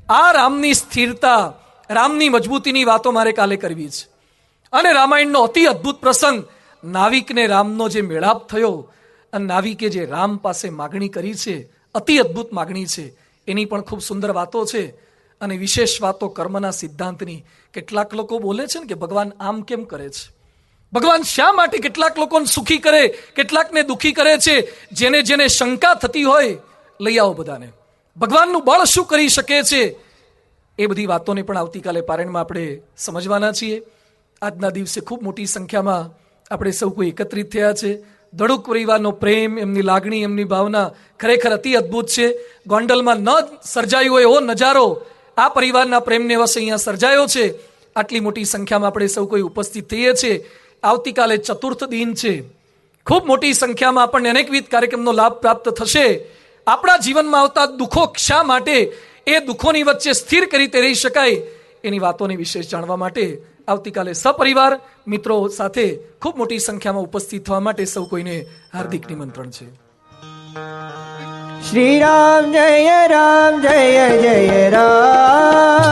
આ રામની સ્થિરતા, રામની મજબૂતીની વાતો મારે કાલે કરવી છે. અને રામાયણનો અતિ અદ્ભુત પ્રસંગ, નાવિકને રામનો જે મેળાપ થયો અને નાવિકે જે રામ પાસે માગણી કરી છે, અતિ અદ્ભુત માગણી છે. એની પણ ખૂબ સુંદર વાતો છે અને વિશેષ વાતો કર્મના સિદ્ધાંતની. કેટલાક લોકો બોલે છે ને કે ભગવાન આમ કેમ કરે છે? ભગવાન શા માટે કેટલાક લોકોને સુખી કરે, કેટલાકને દુઃખી કરે છે? જેને જેને શંકા થતી હોય, લઈ આવો બધાને. ભગવાનનું બળ શું કરી શકે છે? એ બધી વાતોને પણ આવતીકાલે પારાયણમાં આપણે સમજવાના છીએ. આજના દિવસે ખૂબ મોટી સંખ્યામાં આપણે સૌ કોઈ એકત્રિત થયા છે. દડુક પરિવારનો પ્રેમ, એમની લાગણી, એમની ભાવના ખરેખર અતિ અદ્ભુત છે. ગોંડલમાં ન સર્જાયો હોય એવો નજારો આ પરિવારના પ્રેમને વશે અહીંયા સર્જાયો છે. આટલી મોટી સંખ્યામાં આપણે સૌ કોઈ ઉપસ્થિત થઈએ છીએ. આવતીકાલે ચતુર્થ દિન છે. ખૂબ મોટી સંખ્યામાં આપણને અનેકવિધ કાર્યક્રમનો લાભ પ્રાપ્ત થશે. આપણા જીવનમાં આવતા દુઃખો શા માટે, એ દુઃખોની વચ્ચે સ્થિર કઈ રીતે રહી શકાય, એની વાતોને વિશેષ જાણવા માટે આવતીકાલે સપરિવાર મિત્રો સાથે ખૂબ મોટી સંખ્યામાં ઉપસ્થિત થવા માટે સૌ કોઈને હાર્દિક નિમંત્રણ છે. શ્રી રામ જય રામ જય જય રામ.